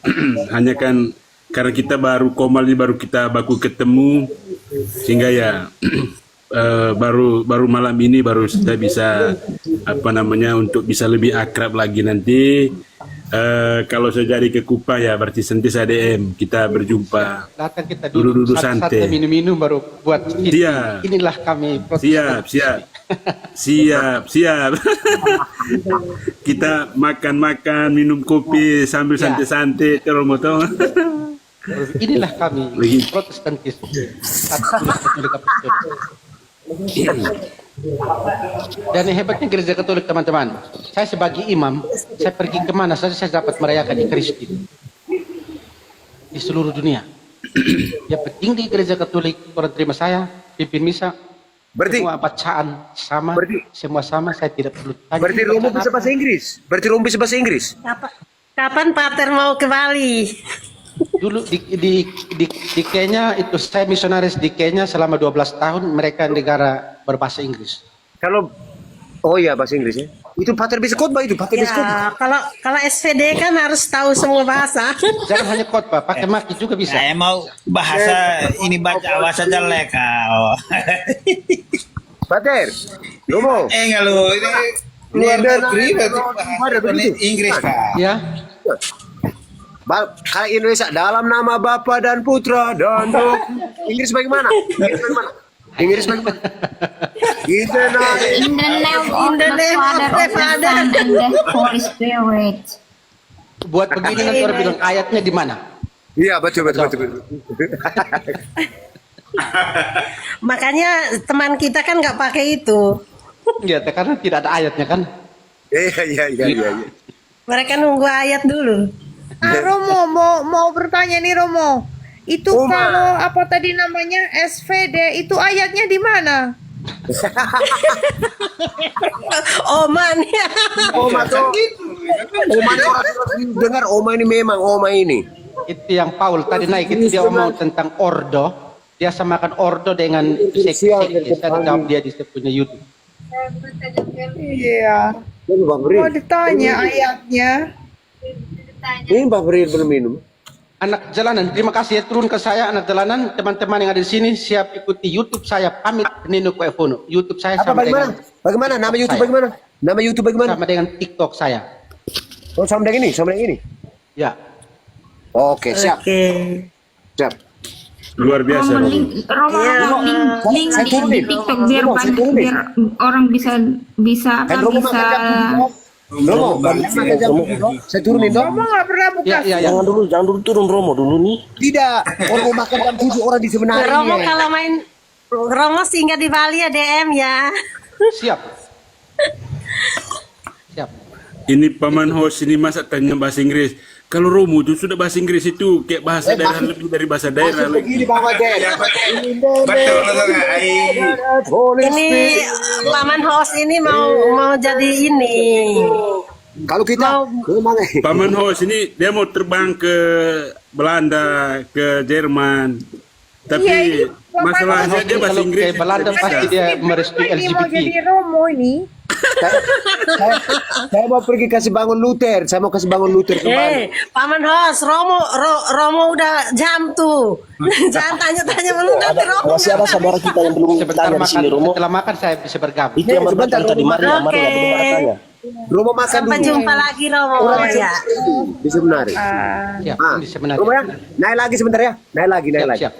Hanya kan karena kita baru Komal ini baru kita baku ketemu sehingga ya baru malam ini baru saya bisa apa namanya untuk bisa lebih akrab lagi nanti. Kalau saya jadi ke Kupang ya berarti nanti saya DM kita berjumpa. Datang kita Duduk-duduk santai, santai. minum-minum baru buat ini. Siap. Inilah kami Siap, siap. Siap. Kita makan-makan, minum kopi sambil Ya. santai-santai Romo toh. Inilah kami Begitu. Protestantis. Katolik Apostolik. Dan yang hebatnya Gereja Katolik teman-teman, saya sebagai imam, saya pergi kemana saja saya dapat merayakan Ekaristi di seluruh dunia. Yang penting di Gereja Katolik orang terima saya, pimpin misa, Berarti semua bacaan sama, semua sama, saya tidak perlu tanya. berarti Romo bacaan bisa apa. bahasa Inggris. Berarti Romo bisa bahasa Inggris. Kapan Pater mau ke Bali? Dulu di Kenya itu saya misionaris di Kenya selama 12 tahun, mereka negara berbahasa Inggris. Kalau oh iya bahasa Inggris ya. Itu Pater bisa khotbah itu, Pater bisa khotbah. Ya, kalau SPD kan harus tahu semua bahasa. Jangan hanya khotbah, pakai maki juga bisa. Saya mau bahasa ini baca bahasa jelek kau. Pater, Romo. Kalau ini luar negeri berarti bahasa Inggris kau. Ya, Kalau Indonesia dalam nama Bapa dan Putra dan Roh. Inggris bagaimana? Inggris bagaimana? In the name of the Father, the Son, and the Holy Spirit. Buat begini nanti orang bilang ayatnya di mana? Iya betul. Makanya teman kita kan nggak pakai itu. Ya, karena tidak ada ayatnya kan. Iya. Mereka nunggu ayat dulu. Romo mau bertanya nih Romo. Itu Oma. kalau apa tadi namanya SVD itu ayatnya di mana? Oman ya. Oma tuh. Oma ini orang dengar Oma ini memang Oma ini. Itu yang Paul tadi naik itu dia ngomong tentang ordo. Dia samakan ordo dengan sekte. Saya jawab dia di punya YouTube. Iya. Mau ditanya ayatnya. Ini Pak Beri belum minum. Anak jalanan, terima kasih ya turun ke saya anak jalanan, teman-teman yang ada di sini siap ikuti YouTube saya pamit Nino Kuefono. YouTube saya sama dengan Bagaimana? Nama YouTube saya. bagaimana? Nama YouTube bagaimana? Sama dengan TikTok saya. Oh, sama dengan ini. Ya. Oke, siap. Siap. Luar biasa. Link di TikTok biar banyak, biar orang bisa Romo, saya turunin dong. Romo nggak pernah buka. Ya. Jangan dulu turun Romo dulu nih. Tidak, orang mau makan jam 7 orang di sebenarnya. Romo kalau main Romo singgah di Bali ya DM ya. Siap. Ini paman host ini masa tanya bahasa Inggris. Kalau Romo itu sudah bahasa Inggris itu kayak bahasa daerah lebih dari bahasa daerah lagi. Begini Bapak Den. Ini paman host ini mau jadi ini. Kalau kita Paman host ini dia mau terbang ke Belanda, ke Jerman. Tapi Iya, ini masalahnya dia bahasa Kalau Inggris. kayak Belanda pasti dia merestui Ini mau LGBT. jadi Romo ini. saya mau pergi kasih bangun Luther. Saya mau kasih bangun Luther kembali. Paman host Romo udah jam tuh. Jangan tanya-tanya belum nanti Romo. Masih ada saudara kita yang belum Sebentar tanya di makan, sini Romo. setelah makan saya bisa bergabung. Itu yang berbicara tadi mari nggak belum ada tanya. Romo makan Sampai dulu. jumpa lagi Romo ya. Di sebenarnya. Ya, Ah, ini sebenarnya. Romo ya, naik lagi sebentar ya. Naik lagi. Siap.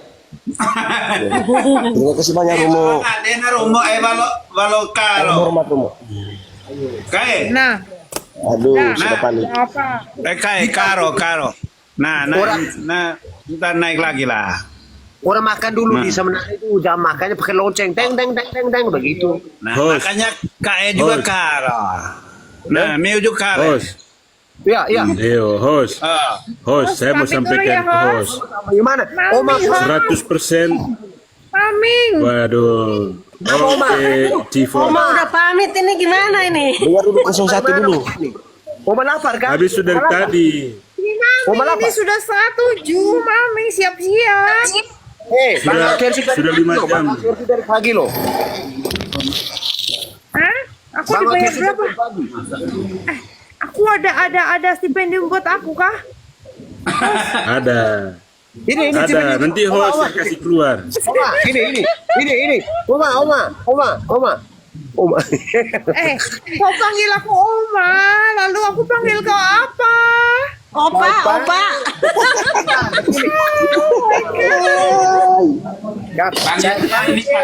Terima kasih banyak Romo. Adena Romo balo karo. Hormat Romo. Kae. Nah, Aduh, sudah panik. apa? Kae karo. Nah, kita naik lagi lah. Orang makan dulu di sebenarnya itu jam makannya pakai lonceng, teng begitu. Nah, Host. makanya kae juga Host. karo. Nah, Mio juga karo. Host. Ya. Yo, host. Host, saya mau pamit dulu sampaikan ya, ke host. Bagaimana? Oma, 100%. Paming. Waduh. Oke, Civo. Oma udah pamit ini gimana ini? Dengar dulu 01 dulu. Oma lapar kan? Habis sudah tadi. Ini Mami ini sudah 7. Mami siap-siap. Sudah 5 jam. Dari pagi loh. Hah? Aku dibayar berapa? Aku ada stipendium buat aku kah? Ada. Ini Ada. Nanti host saya kasih keluar. Oma, ini. Oma. Kau panggil aku Oma, lalu aku panggil kau apa? Opa.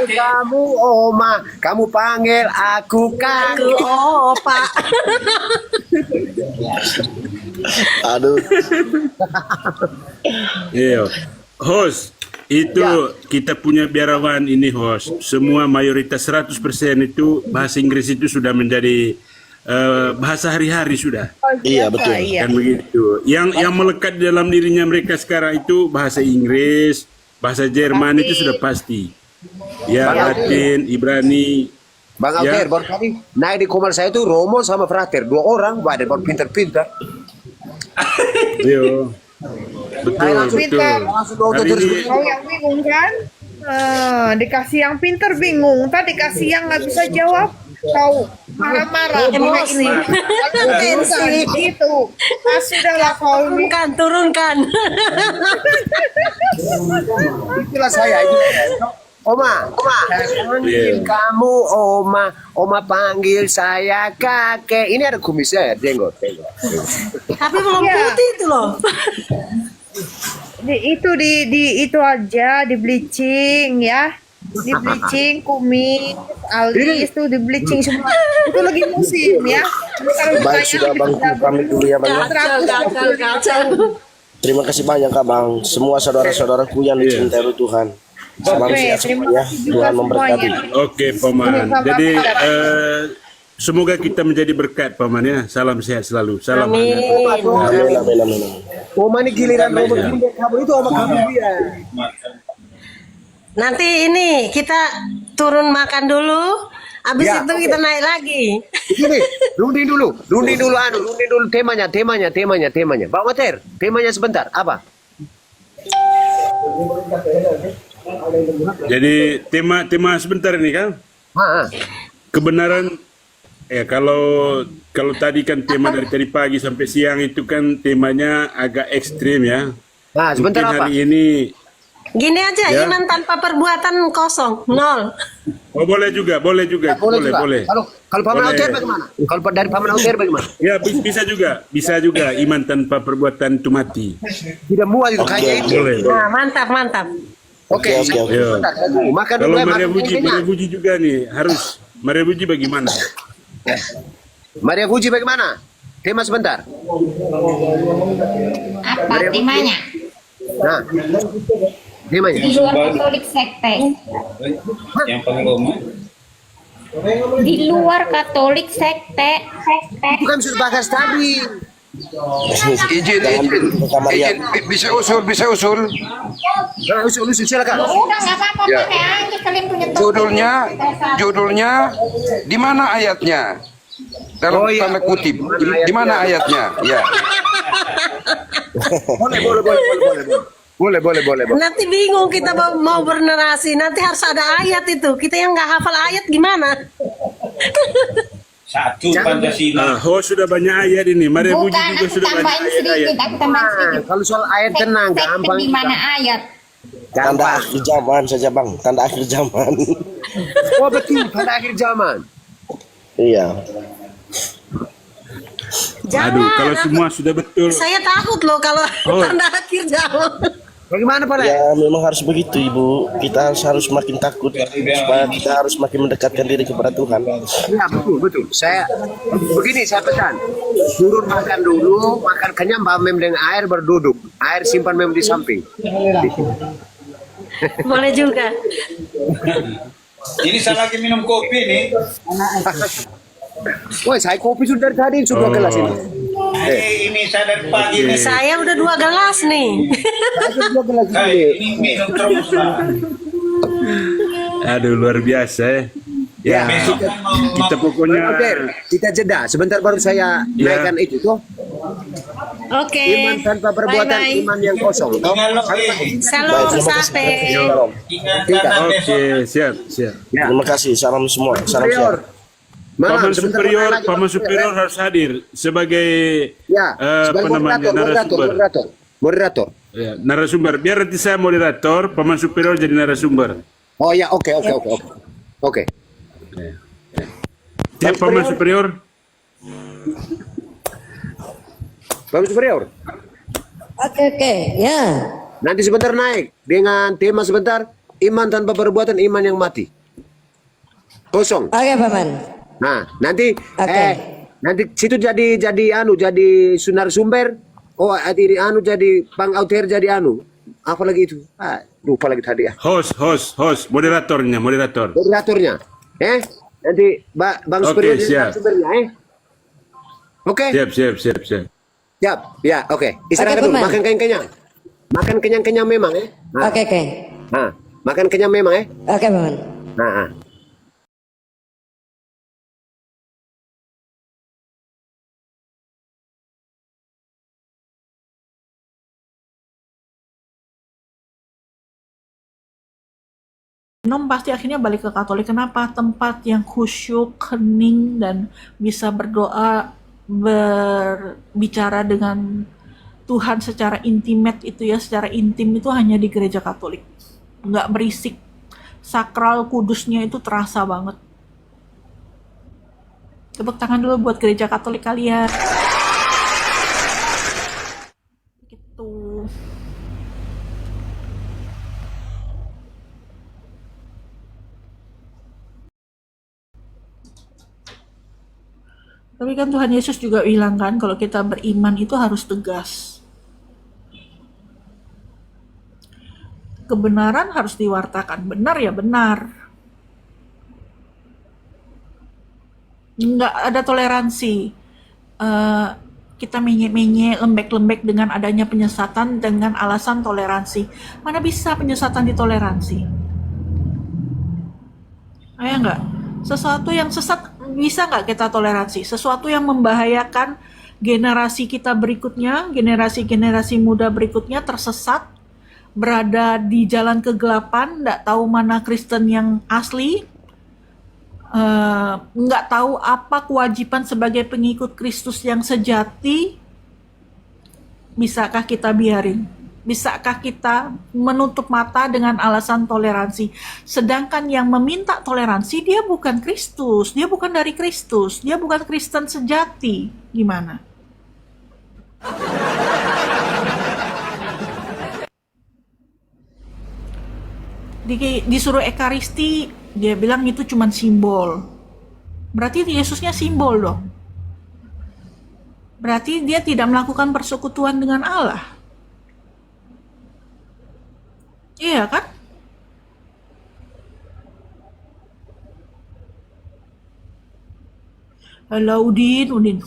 Kamu Oma, kamu panggil aku kan. Opa. Aduh. Iya. Host, itu kita punya biarawan ini host. Semua mayoritas 100% itu bahasa Inggris itu sudah menjadi bahasa hari-hari sudah. Iya betul. Kan begitu. Yang melekat di dalam dirinya mereka sekarang itu bahasa Inggris, bahasa Jerman itu sudah pasti. Ya, Latin, Ibrani. Bang Ya. Alter, baru tadi naik di komal saya itu Romo sama Frater, 2 orang, ada baru pintar-pintar. Yo. Betul. Hari ini Kau yang bingung kan? Dikasih yang pinter bingung, tadi dikasih yang nggak bisa jawab, kau marah-marah. Emosi. Emosi. Gitu. Ah, sudahlah kau ini. Turunkan. Itulah saya. Oma, saya panggil kamu Oma, Oma panggil saya kakek. Ini ada kumisnya ya, jenggot. Tapi belum Iya. putih itu loh. Itu aja di bleaching ya. Di bleaching, kumis, alis tuh di bleaching semua. Itu lagi musim ya. Kalau Baik, ditanya, sudah Bangku pamit dulu ya Bang. Kacau. Terima kasih banyak Kak Bang. Semua saudara-saudaraku yang dicintai oleh Tuhan. Salam Oke, sehat terima semuanya. kasih juga Tuhan memberkati. semuanya. Oke, Paman. Sama-sama, Jadi Pak. semoga kita menjadi berkat, Paman ya. Salam sehat selalu. Salam Amin. hangat. Amin, amin, amin. Oma ini giliran Oma giliran kamu itu Oma kamu dia. Nanti ini kita turun makan dulu. Habis Ya, itu oke. kita naik lagi. Ini, runding dulu temanya. Pak Mater, temanya sebentar, apa? Jadi tema sebentar ini kan. Kebenaran ya kalau tadi kan tema dari tadi pagi sampai siang itu kan temanya agak ekstrim ya. Nah, sebentar Mungkin apa? hari ini Gini aja, Ya. iman tanpa perbuatan kosong, 0. boleh juga. Boleh juga. Boleh. Kalau Paman Boleh. Auter bagaimana? Kalau dari Paman Auter bagaimana? Ya bisa juga iman tanpa perbuatan itu mati. Tidak muat itu kayaknya itu. Boleh. Nah, mantap. Oke, Oke. Ya. sebentar. Makan Kalau dulu ya, Maria makan kenyang. Puji juga nih harus Maria Puji bagaimana? Maria Puji bagaimana? Tema sebentar. Apa temanya? Nah, temanya. Di luar Katolik sekte. Di luar Katolik sekte. Bukan sudah bahas tadi. Izin, bisa usul. Nah, usul silakan. Udah nggak apa-apa, Ya. pakai aja kalian punya topik. Judulnya di mana ayatnya? Dalam Oh, iya. tanda kutip, di mana ayatnya? Ya. Boleh. Nanti bingung kita mau bernarasi. Nanti harus ada ayat itu. Kita yang nggak hafal ayat gimana? Satu Pancasila. Host sudah banyak ayat ini. Maria Puji Bukan, juga aku sudah banyak tambahin sedikit. ayat. Aku tambahin sedikit. Nah, kalau soal ayat tenang, Sekte gampang. di mana ayat? Tanda Gampang. akhir zaman saja Bang. Tanda akhir zaman. Oh betul, pada akhir zaman. Iya. Aduh, kalau aku- semua sudah betul. Saya takut loh kalau Oh. tanda akhir zaman. Bagaimana Pak? Ya memang harus begitu Ibu. Kita harus makin takut supaya kita harus makin mendekatkan diri kepada Tuhan. Ya betul. Saya begini saya pesan. Turun makan dulu, makan kenyang bawa mem dengan air berduduk. Air simpan mem di samping. Boleh juga. Ini saya lagi minum kopi nih. Woi, saya kopi sudah dari tadi sudah gelas ini. Ini saya dari pagi nih. Saya udah 2 gelas nih. Saya sudah gelas Ini minum terus lah. Aduh, luar biasa ya. Ya, Besok kan mau kita pokoknya Oke, kita jeda. Sebentar baru saya Ya. naikkan itu tuh. Oke. Iman tanpa perbuatan, Bye-bye. iman yang kosong. Toh? Salam Baik, terima kasih. sate. Shalom. ingat karena besok Oke, siap. Ya. Terima kasih. Salam semua. Salam Superior. sehat. Paman Sebentar superior, lagi, paman Pak superior harus hadir sebagai Ya, apa sebagai namanya moderator. Ya, narasumber. Biar nanti saya moderator, paman superior jadi narasumber. Oh ya, oke. Oke. Siap paman superior. Bapak superior. Oke, ya. Nanti sebentar naik dengan tema sebentar iman tanpa perbuatan iman yang mati. Kosong. Oke, Paman. Nah, nanti Oke. nanti situ jadi sunar sumber. Oh, jadi jadi Bang Auter jadi Apa lagi itu? Lupa lagi tadi ya. Host, moderatornya. Moderatornya. Nanti Bang Oke, Superior jadi siap. sumbernya, Oke. Siap. Siap. Ya, oke. Istirahat Oke, dulu, Paman. makan kenyang. Makan kenyang memang, Nah, Oke. nah, makan kenyang memang, Oke, Paman. Nah. Pasti akhirnya balik ke Katolik. Kenapa? Tempat yang khusyuk, hening, dan bisa berdoa, berbicara dengan Tuhan secara intimate itu ya, secara intim itu hanya di gereja Katolik. Nggak berisik. sakral kudusnya itu terasa banget. Tepuk tangan dulu buat gereja Katolik kalian. Gitu. Tapi kan Tuhan Yesus juga bilang kan, kalau kita beriman itu harus tegas. Kebenaran harus diwartakan. Benar ya benar. Nggak ada toleransi. Kita menye-menye, lembek-lembek dengan adanya penyesatan dengan alasan toleransi. Mana bisa penyesatan ditoleransi? Ayo nggak? Sesuatu yang sesat bisa nggak kita toleransi? Sesuatu yang membahayakan generasi kita berikutnya, generasi-generasi muda berikutnya tersesat, berada di jalan kegelapan, nggak tahu mana Kristen yang asli, nggak tahu apa kewajiban sebagai pengikut Kristus yang sejati. Bisakah kita biarin? Bisakah kita menutup mata dengan alasan toleransi? Sedangkan yang meminta toleransi, dia bukan Kristus, dia bukan dari Kristus, dia bukan Kristen sejati. Gimana? Disuruh ekaristi, dia bilang itu cuma simbol. Berarti Yesusnya simbol dong. Berarti dia tidak melakukan persekutuan dengan Allah. Iya kan? Halo Udin.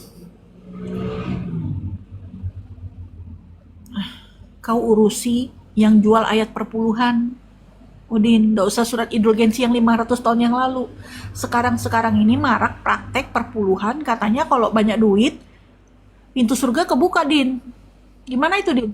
Kau urusi yang jual ayat perpuluhan. Udin, gak usah surat indulgensi yang 500 tahun yang lalu. Sekarang ini marak praktek perpuluhan, katanya kalau banyak duit, pintu surga kebuka, Din. Gimana itu, Din?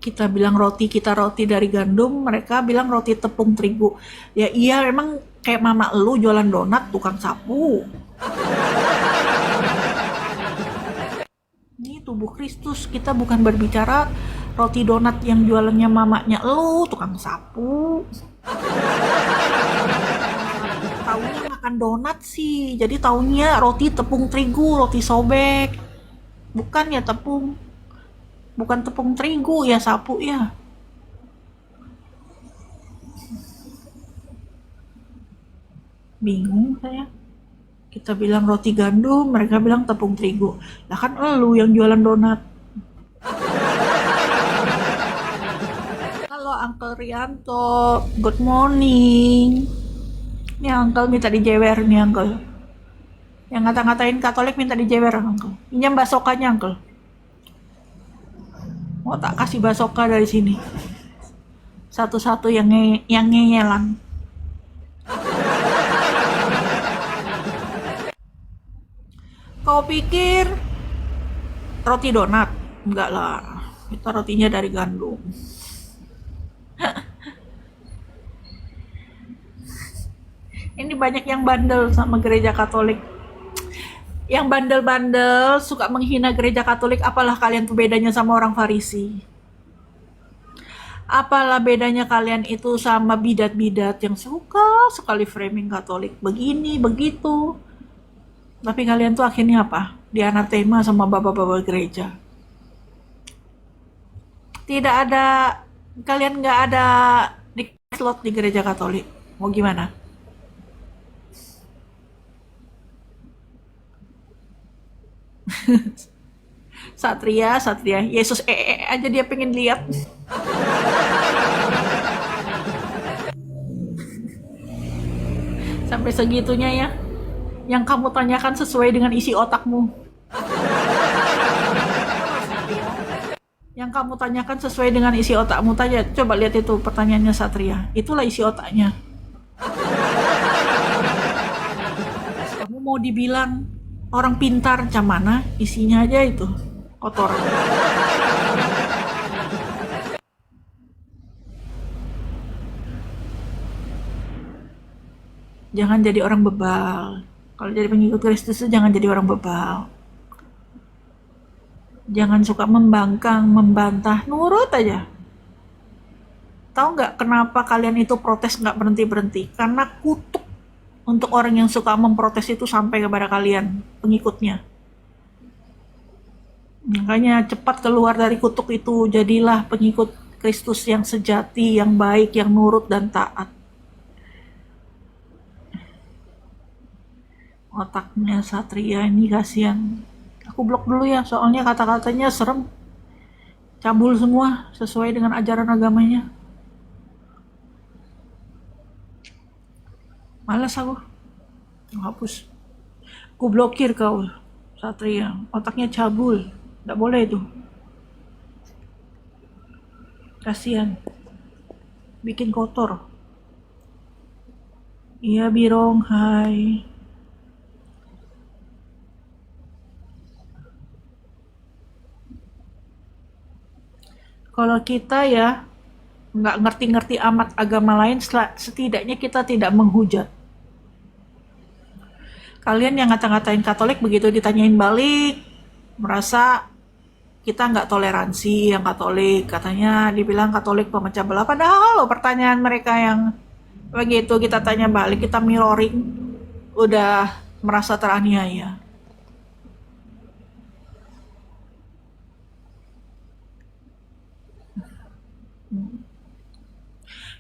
Kita bilang kita roti dari gandum, mereka bilang roti tepung terigu. Ya iya, emang kayak mama lu jualan donat, tukang sapu. Ini tubuh Kristus, kita bukan berbicara roti donat yang jualannya mamanya lu, tukang sapu. Taunya makan donat sih, jadi taunya roti tepung terigu, roti sobek. Bukan ya tepung. Bukan tepung terigu ya sapu ya. Bingung saya. Kita bilang roti gandum, mereka bilang tepung terigu. Lah kan elu yang jualan donat. Halo Uncle Rianto, good morning. Ini Uncle minta dijewer nih Uncle. Yang ngata-ngatain Katolik minta dijewer Uncle. Pinjam basokanya Uncle. Mau tak kasih basoka dari sini. Satu-satu yang ngeyelan. Kau pikir roti donat? Enggak lah. Kita rotinya dari gandum. Ini banyak yang bandel sama gereja Katolik. Yang bandel-bandel suka menghina gereja Katolik, apalah kalian tuh bedanya sama orang Farisi? Apalah bedanya kalian itu sama bidat-bidat yang suka sekali framing Katolik begini, begitu. Tapi kalian tuh akhirnya apa? Dianatema sama bapak-bapak gereja. Tidak ada, kalian nggak ada di slot di gereja Katolik. Mau gimana? Satria, Yesus aja dia pengen lihat. Sampai segitunya ya. Yang kamu tanyakan sesuai dengan isi otakmu. Yang kamu tanyakan sesuai dengan isi otakmu. Tanya, coba lihat itu pertanyaannya Satria. Itulah isi otaknya. Kamu mau dibilang orang pintar macam mana, isinya aja itu kotoran. Jangan jadi orang bebal. Kalau jadi pengikut Kristus itu jangan jadi orang bebal. Jangan suka membangkang, membantah, nurut aja. Tahu nggak kenapa kalian itu protes nggak berhenti-berhenti? Karena kutuk untuk orang yang suka memprotes itu sampai kepada kalian, pengikutnya. Makanya cepat keluar dari kutuk itu, jadilah pengikut Kristus yang sejati, yang baik, yang nurut dan taat. Otaknya Satria ini kasihan. Aku blok dulu ya, soalnya kata-katanya serem. Cabul semua, sesuai dengan ajaran agamanya. Malas aku. Hapus. Aku blokir kau, Satria. Otaknya cabul. Nggak boleh itu. Kasihan. Bikin kotor. Iya Birong, hai. Kalau kita ya nggak ngerti-ngerti amat agama lain, setidaknya kita tidak menghujat. Kalian yang ngata-ngatain Katolik begitu ditanyain balik, merasa kita nggak toleransi yang Katolik. Katanya dibilang Katolik pemecah belah. Padahal loh pertanyaan mereka yang begitu kita tanya balik, kita mirroring, udah merasa teraniaya.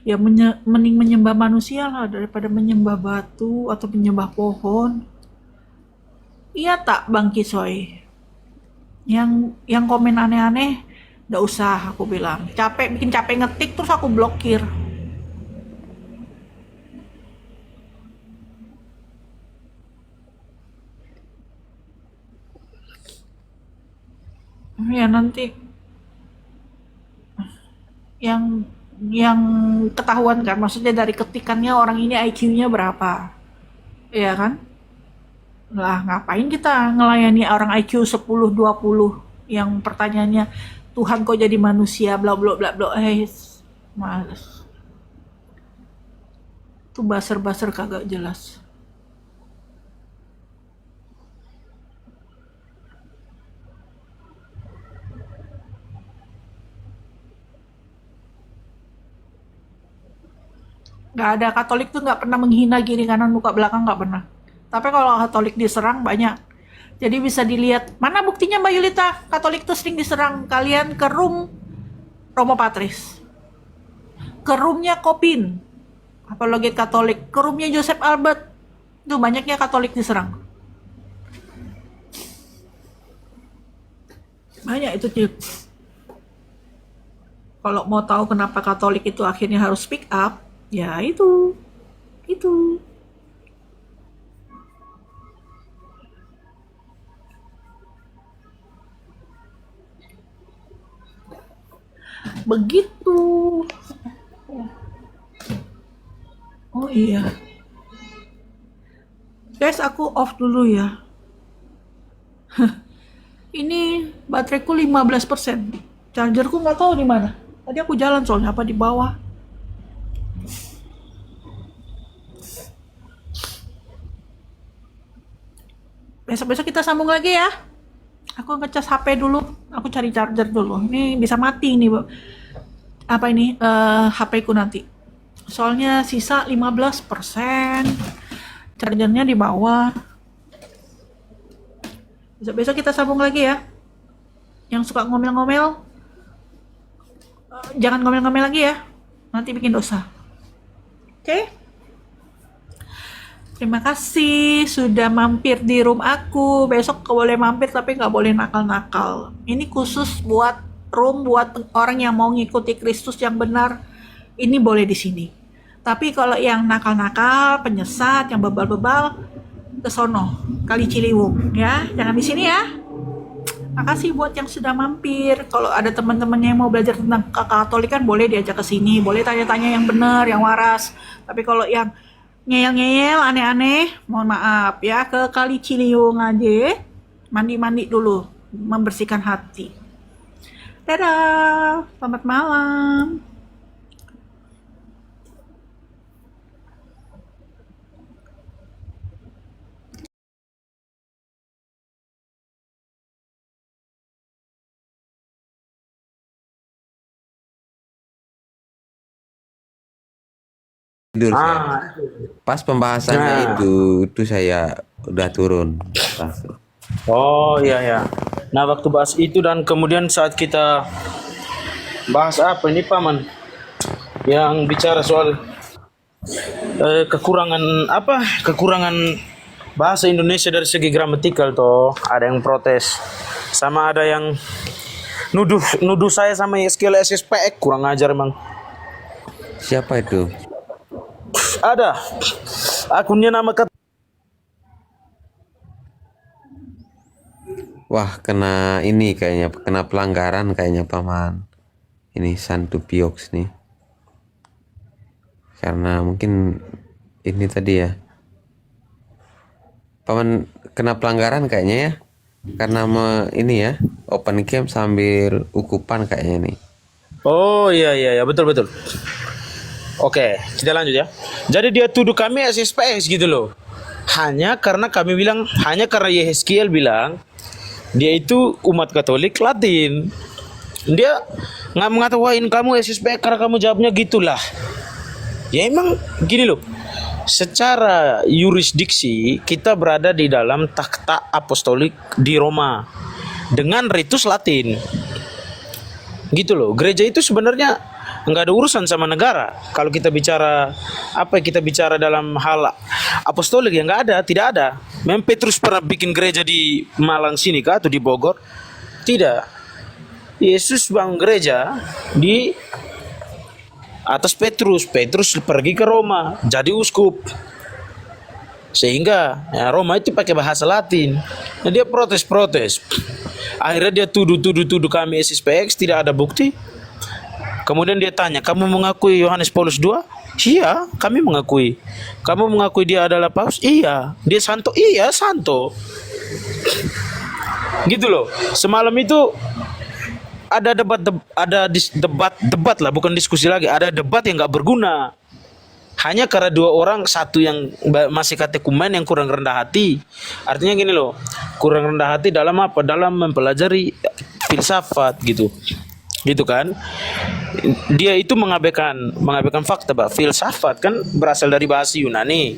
Ya mending menyembah manusia lah daripada menyembah batu atau menyembah pohon. Iya tak Bang Kisoy? Yang komen aneh-aneh, nggak usah aku bilang. Bikin capek ngetik terus aku blokir. Ya nanti yang ketahuan kan, maksudnya dari ketikannya orang ini IQ-nya berapa, ya kan? Lah ngapain kita ngelayani orang IQ 10 20 yang pertanyaannya Tuhan kok jadi manusia bla bla bla bla, males. Tuh baser-baser kagak jelas. Nggak ada, Katolik tuh nggak pernah menghina kiri kanan muka belakang, nggak pernah. Tapi kalau Katolik diserang banyak. Jadi bisa dilihat, mana buktinya Mbak Yulita? Katolik tuh sering diserang. Kalian ke room Romo Patris. Ke roomnya Kopin. Apologet Katolik. Ke roomnya Joseph Albert. Tuh banyaknya Katolik diserang. Banyak itu Cip. Kalau mau tahu kenapa Katolik itu akhirnya harus speak up, ya itu. Begitu. Oh iya. Guys, aku off dulu ya. Ini bateraiku 15%. Chargerku nggak tahu di mana. Tadi aku jalan soalnya, apa di bawah. Besok-besok kita sambung lagi ya. Aku ngecas HP dulu. Aku cari charger dulu. Ini bisa mati nih, Bu. Apa ini? HP ku nanti. Soalnya sisa 15%. Chargernya di bawah. Besok-besok kita sambung lagi ya. Yang suka ngomel-ngomel, jangan ngomel-ngomel lagi ya. Nanti bikin dosa. Oke? Terima kasih sudah mampir di room aku. Besok boleh mampir tapi nggak boleh nakal-nakal. Ini khusus buat room buat orang yang mau ngikuti Kristus yang benar. Ini boleh di sini. Tapi kalau yang nakal-nakal, penyesat, yang bebal-bebal, ke sono, Kali Ciliwung ya. Jangan di sini ya. Makasih buat yang sudah mampir. Kalau ada teman-temannya yang mau belajar tentang Katolikan boleh diajak ke sini. Boleh tanya-tanya yang benar, yang waras. Tapi kalau yang ngeyel-ngeyel, aneh-aneh, mohon maaf ya, ke Kali Ciliwung aja, mandi-mandi dulu, membersihkan hati. Dadah, selamat malam. tidur saya. Pas pembahasannya itu saya udah turun langsung. Oh iya ya. Nah waktu bahas itu dan kemudian saat kita bahas apa ini Paman? Yang bicara soal kekurangan bahasa Indonesia dari segi gramatikal toh. Ada yang protes. Sama ada yang nuduh saya sama skill SSPX kurang ajar emang. Siapa itu? Ada akunnya nama Wah, kena ini kayaknya, kena pelanggaran kayaknya Paman. Ini Santu Piox nih. Karena mungkin ini tadi ya. Paman kena pelanggaran kayaknya ya. Karena ini ya, open game sambil ukupan kayaknya nih. Oh iya betul. Oke, kita lanjut ya. Jadi dia tuduh kami SSPX gitu loh. Hanya karena Yehezkiel bilang dia itu umat Katolik Latin. Dia nggak mengatakan kamu SSPX karena kamu jawabnya gitulah. Ya emang gini loh. Secara yurisdiksi kita berada di dalam takhta apostolik di Roma dengan ritus Latin. Gitu loh. Gereja itu sebenarnya nggak ada urusan sama negara. Kalau kita bicara dalam hal apostolik ya nggak ada, tidak ada. Memang Petrus pernah bikin gereja di Malang sini kah atau di Bogor? Tidak. Yesus bangun gereja di atas Petrus. Petrus pergi ke Roma jadi uskup. Sehingga ya, Roma itu pakai bahasa Latin. Nah, dia protes. Akhirnya dia tuduh kami SSPX, tidak ada bukti. Kemudian dia tanya, kamu mengakui Yohanes Paulus II? Iya, kami mengakui. Kamu mengakui dia adalah Paus? Iya. Dia santo? Iya, santo. Gitu loh. Semalam itu ada debat lah, bukan diskusi lagi. Ada debat yang nggak berguna. Hanya karena dua orang, satu yang masih katekumen yang kurang rendah hati. Artinya gini loh, kurang rendah hati dalam apa? Dalam mempelajari filsafat gitu. Gitu kan? Dia itu mengabaikan fakta bahwa filsafat kan berasal dari bahasa Yunani,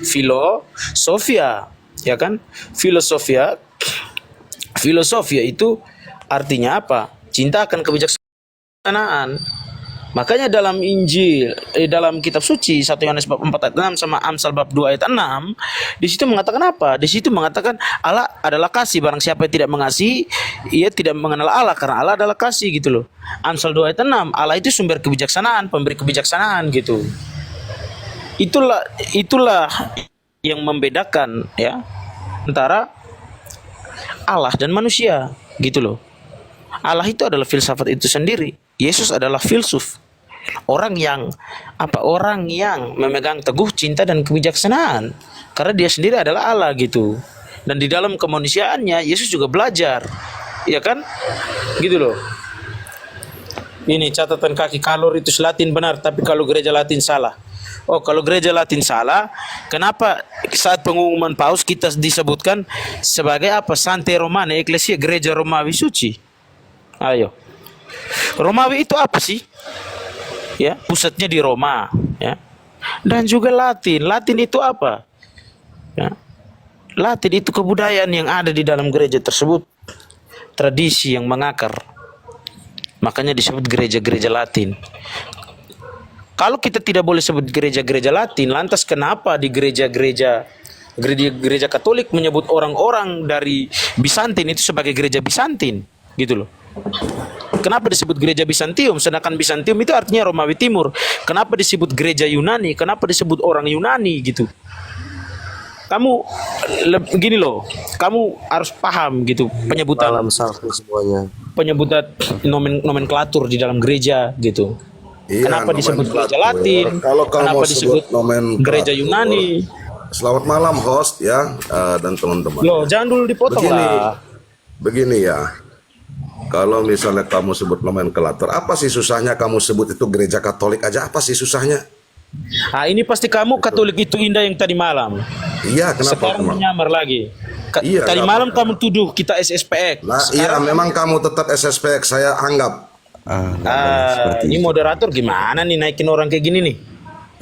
filosofia, ya kan? Filosofia itu artinya apa? Cinta akan kebijaksanaan. Makanya dalam Injil, dalam kitab suci 1 Yohanes bab 4 ayat 6 sama Amsal bab 2 ayat 6, di situ mengatakan apa? Di situ mengatakan Allah adalah kasih, barang siapa yang tidak mengasihi, ia tidak mengenal Allah karena Allah adalah kasih gitu loh. Amsal 2 ayat 6, Allah itu sumber kebijaksanaan, pemberi kebijaksanaan gitu. Itulah yang membedakan ya antara Allah dan manusia gitu loh. Allah itu adalah filsafat itu sendiri. Yesus adalah filsuf. Orang yang memegang teguh cinta dan kebijaksanaan. Karena dia sendiri adalah Allah gitu. Dan di dalam kemanusiaannya Yesus juga belajar. Ya kan? Gitu loh. Ini catatan kaki, kalau ritus Latin benar, tapi kalau gereja Latin salah. Oh, kalau gereja Latin salah, kenapa saat pengumuman Paus kita disebutkan sebagai apa? Sante Romane Ecclesia, gereja Romawi suci. Ayo. Romawi itu apa sih? Ya, pusatnya di Roma, ya. Dan juga Latin. Latin itu apa? Ya. Latin itu kebudayaan yang ada di dalam gereja tersebut. Tradisi yang mengakar. Makanya disebut gereja-gereja Latin. Kalau kita tidak boleh sebut gereja-gereja Latin, lantas kenapa di gereja Katolik menyebut orang-orang dari Bizantin itu sebagai gereja Bizantin? Gitu loh. Kenapa disebut gereja Bizantium? Sedangkan Bizantium itu artinya Romawi Timur. Kenapa disebut gereja Yunani? Kenapa disebut orang Yunani gitu? Kamu gini loh, kamu harus paham gitu penyebutan semuanya. Penyebutan nomenklatur di dalam gereja gitu. Iya, kenapa disebut gereja Latin? Kalau kenapa mau disebut gereja Yunani? Selamat malam host ya dan teman-teman. Loh, jangan dulu dipotong lah. Begini ya. Kalau misalnya kamu sebut nomenklatur, apa sih susahnya kamu sebut itu gereja Katolik aja? Apa sih susahnya? Ah, ini pasti kamu Katolik itu indah yang tadi malam. Iya, kenapa? Sekarang menyamar lagi. Iya, tadi malam kamu tuduh kita SSPX. Nah, iya, memang kamu tetap SSPX, saya anggap. Ini moderator gimana nih naikin orang kayak gini nih?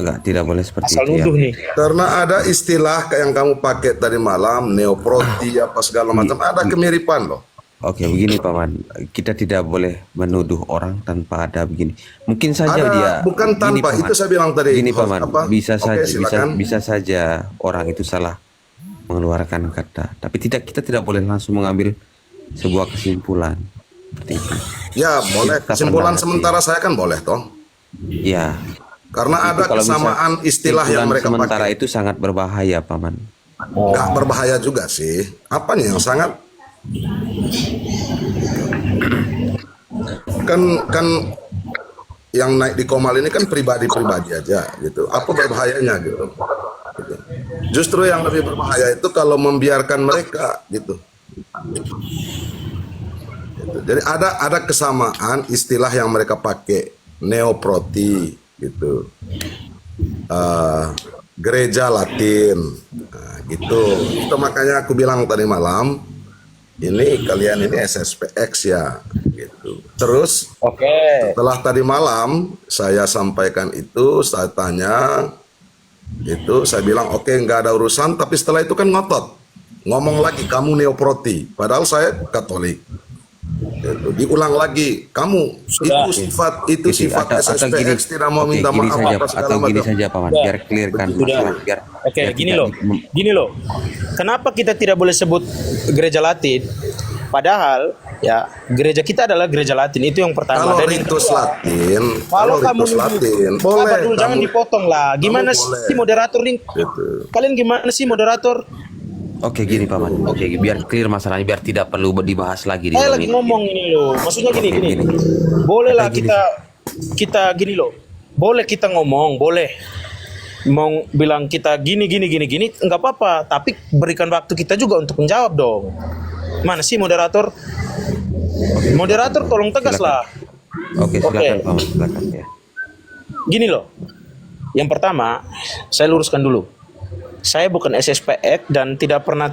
Enggak, tidak boleh seperti Asal itu ya. nuduh nih. Karena ada istilah kayak yang kamu pakai tadi malam, neoproti apa segala macam, ada kemiripan loh. Oke, begini Paman, kita tidak boleh menuduh orang tanpa ada begini. Mungkin saja Ada, dia bukan gini, tanpa, Paman. itu saya bilang tadi. Gini Host, Paman, apa? bisa Oke, saja silakan. bisa saja orang itu salah mengeluarkan kata, tapi kita tidak boleh langsung mengambil sebuah kesimpulan seperti itu. Ya boleh, Kita kesimpulan pernah sementara saya kan boleh toh. Ya. Karena ada Kalau misal kesamaan istilah yang kesimpulan mereka sementara pakai. itu sangat berbahaya, Paman. Nggak berbahaya juga sih. Apanya yang sangat? Kan yang naik di Komal ini kan pribadi-pribadi aja gitu. Apa berbahayanya gitu? Gitu. Justru yang lebih berbahaya itu kalau membiarkan mereka gitu. Gitu. Jadi ada kesamaan istilah yang mereka pakai, neoproti gitu, gereja Latin, nah, gitu. Itu makanya aku bilang tadi malam, ini kalian ini SSPX ya, gitu. Terus setelah tadi malam saya sampaikan itu, saya tanya, itu saya bilang oke, nggak ada urusan, tapi setelah itu kan ngotot, ngomong lagi kamu neoproti, padahal saya Katolik. Gitu. Diulang lagi, kamu Sudah. itu sifat SSPX tidak mau minta maaf apa segala atau gini macam. saja Paman, Sudah. biar clear kan Sudah. masalah, biar Oke, biar gini tidak loh. Gini loh. Kenapa kita tidak boleh sebut gereja Latin? Padahal ya gereja kita adalah gereja Latin, itu yang pertama. Kalau Dan yang ritus kedua, Latin, kalau kamu ritus nuduh, Latin, sabar boleh. dulu, jangan kamu- dipotong lah. Gimana kamu boleh. sih moderator nih? Gitu. Kalian gimana sih moderator? Oke gini Paman, oke biar clear masalahnya, biar tidak perlu dibahas lagi di Saya dalam lagi ini. ngomong ini loh. Maksudnya gini. Gini. Boleh lah Gini. kita gini loh. Boleh kita ngomong, boleh. Mau bilang kita gini, nggak apa-apa. Tapi berikan waktu kita juga untuk menjawab dong. Mana sih moderator? Moderator tolong tegas Silakan. lah. Oke silakan Oke. Paman, silakan ya. Gini loh. Yang pertama, saya luruskan dulu. Saya bukan SSPX dan tidak pernah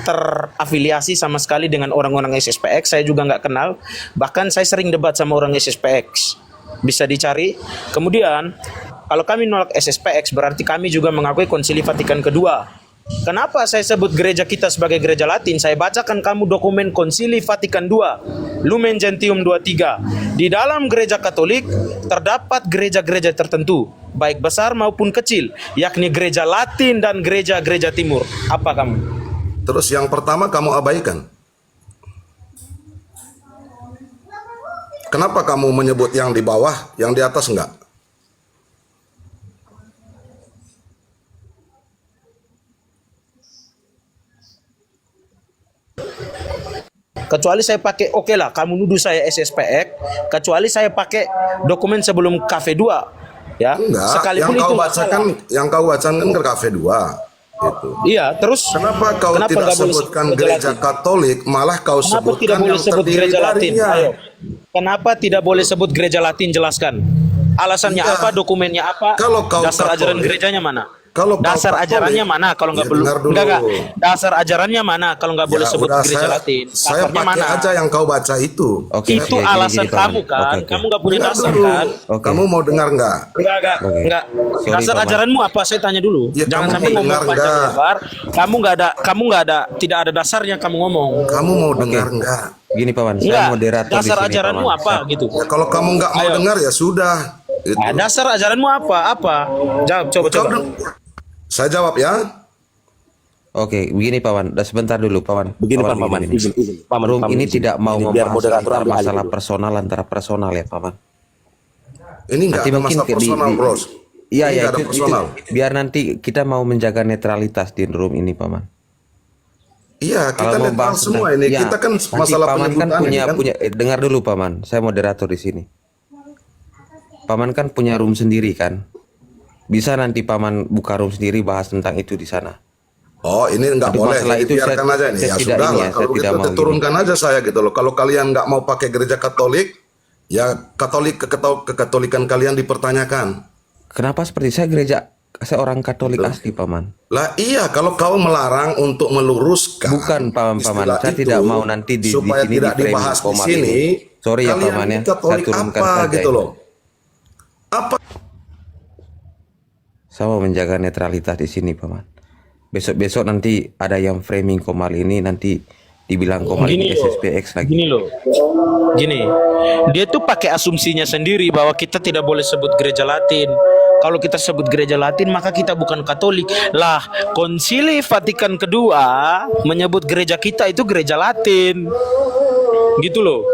terafiliasi sama sekali dengan orang-orang SSPX. Saya juga nggak kenal. Bahkan saya sering debat sama orang SSPX. Bisa dicari. Kemudian, kalau kami nolak SSPX, berarti kami juga mengakui Konsili Vatikan kedua. Kenapa saya sebut gereja kita sebagai gereja Latin? Saya bacakan kamu dokumen Konsili Vatikan II, Lumen Gentium 23. Di dalam gereja Katolik terdapat gereja-gereja tertentu, baik besar maupun kecil, yakni gereja Latin dan gereja-gereja Timur. Apa kamu? Terus yang pertama kamu abaikan. Kenapa kamu menyebut yang di bawah, yang di atas enggak? Kecuali saya pakai, oke lah, kamu nuduh saya SSPX, kecuali saya pakai dokumen sebelum KV2, ya. Enggak, Sekalipun yang itu kau nggak bacakan, salah. yang kau bacakan kan ke KV 2 gitu. Iya, terus Kenapa kau kenapa tidak nggak boleh sebutkan sebut gereja Latin? Katolik, malah kau Kenapa tidak sebutkan boleh yang sebut terdiri gereja Latin? darinya? Ayo. Kenapa tidak boleh sebut gereja Latin? Jelaskan. Alasannya Iya. apa? Dokumennya apa? Kalau kau dasar ajaran Katolik, gerejanya mana? kalau kau Dasar Katolik, ajarannya mana? Kalau nggak ya perlu. dengar dulu. Enggak. Dasar ajarannya mana? Kalau nggak boleh Ya sebut udah, gereja Latin. saya Dasarnya pakai mana? aja yang kau baca itu. Oke, Itu oke, alasan gini, Paman. kamu kan? Oke. Kamu nggak punya Dengar dasar dulu. kan? Oke. Kamu mau dengar nggak? Enggak. Sorry, Dasar Paman. ajaranmu apa? Saya tanya dulu. Ya, Jangan kamu sampai mau ngomong dengar panjang nggak? lebar. Kamu nggak ada, tidak ada dasarnya kamu ngomong. Kamu mau dengar nggak? Gini Paman, saya Enggak. moderator di Dasar sini ajaranmu Paman. apa gitu? Ya, kalau kamu nggak mau Ayo. dengar ya sudah. Gitu. Nah, dasar ajaranmu apa? Apa? Jawab, coba. Saya jawab ya. Oke, begini Paman, sebentar dulu Paman. Begini, Paman, begini. izin. Paman, Room Paman, ini izin. tidak mau Ini biar membahas moderator antara ambil alih masalah dulu. personal antara personal ya Paman. Ini nggak Nanti ada mungkin masalah personal, bros. Iya Ini ya, nggak ada itu personal. biar nanti kita mau menjaga netralitas di room ini Paman. Iya, kita Kalau mau netral bahas semua tentang- ini. ya, Kita kan nanti masalah Paman kan penyebutan punya ini kan. punya dengar dulu Paman, saya moderator di sini. Paman kan punya room sendiri kan? Bisa nanti Paman buka room sendiri bahas tentang itu di sana. Oh, ini nggak Untuk boleh. masalah Jadi itu biarkan saya- aja nih. saya Ya tidak sudah ini lah. ya, saya Kalau tidak gitu mau turunkan aja saya gitu loh. Kalau kalian nggak mau pakai gereja Katolik, ya kekatolikan kalian dipertanyakan. Kenapa seperti saya orang Katolik asli Paman? Lah iya, kalau kau melarang untuk meluruskan. Bukan Paman, istilah saya itu, tidak mau nanti di supaya sini tidak di-framing dibahas di Komal sini. ini. Sorry ya kalian Paman ya, ini saya Katolik turunkan apa saja gitu ini. loh. Apa Saya mau menjaga netralitas di sini, Paman. Besok-besok nanti ada yang framing Komal ini, nanti dibilang Komal ini SSPX lagi. Gini, dia tuh pakai asumsinya sendiri bahwa kita tidak boleh sebut gereja Latin. Kalau kita sebut gereja Latin maka kita bukan Katolik. Lah, Konsili Vatikan kedua menyebut gereja kita itu gereja Latin. Gitu loh.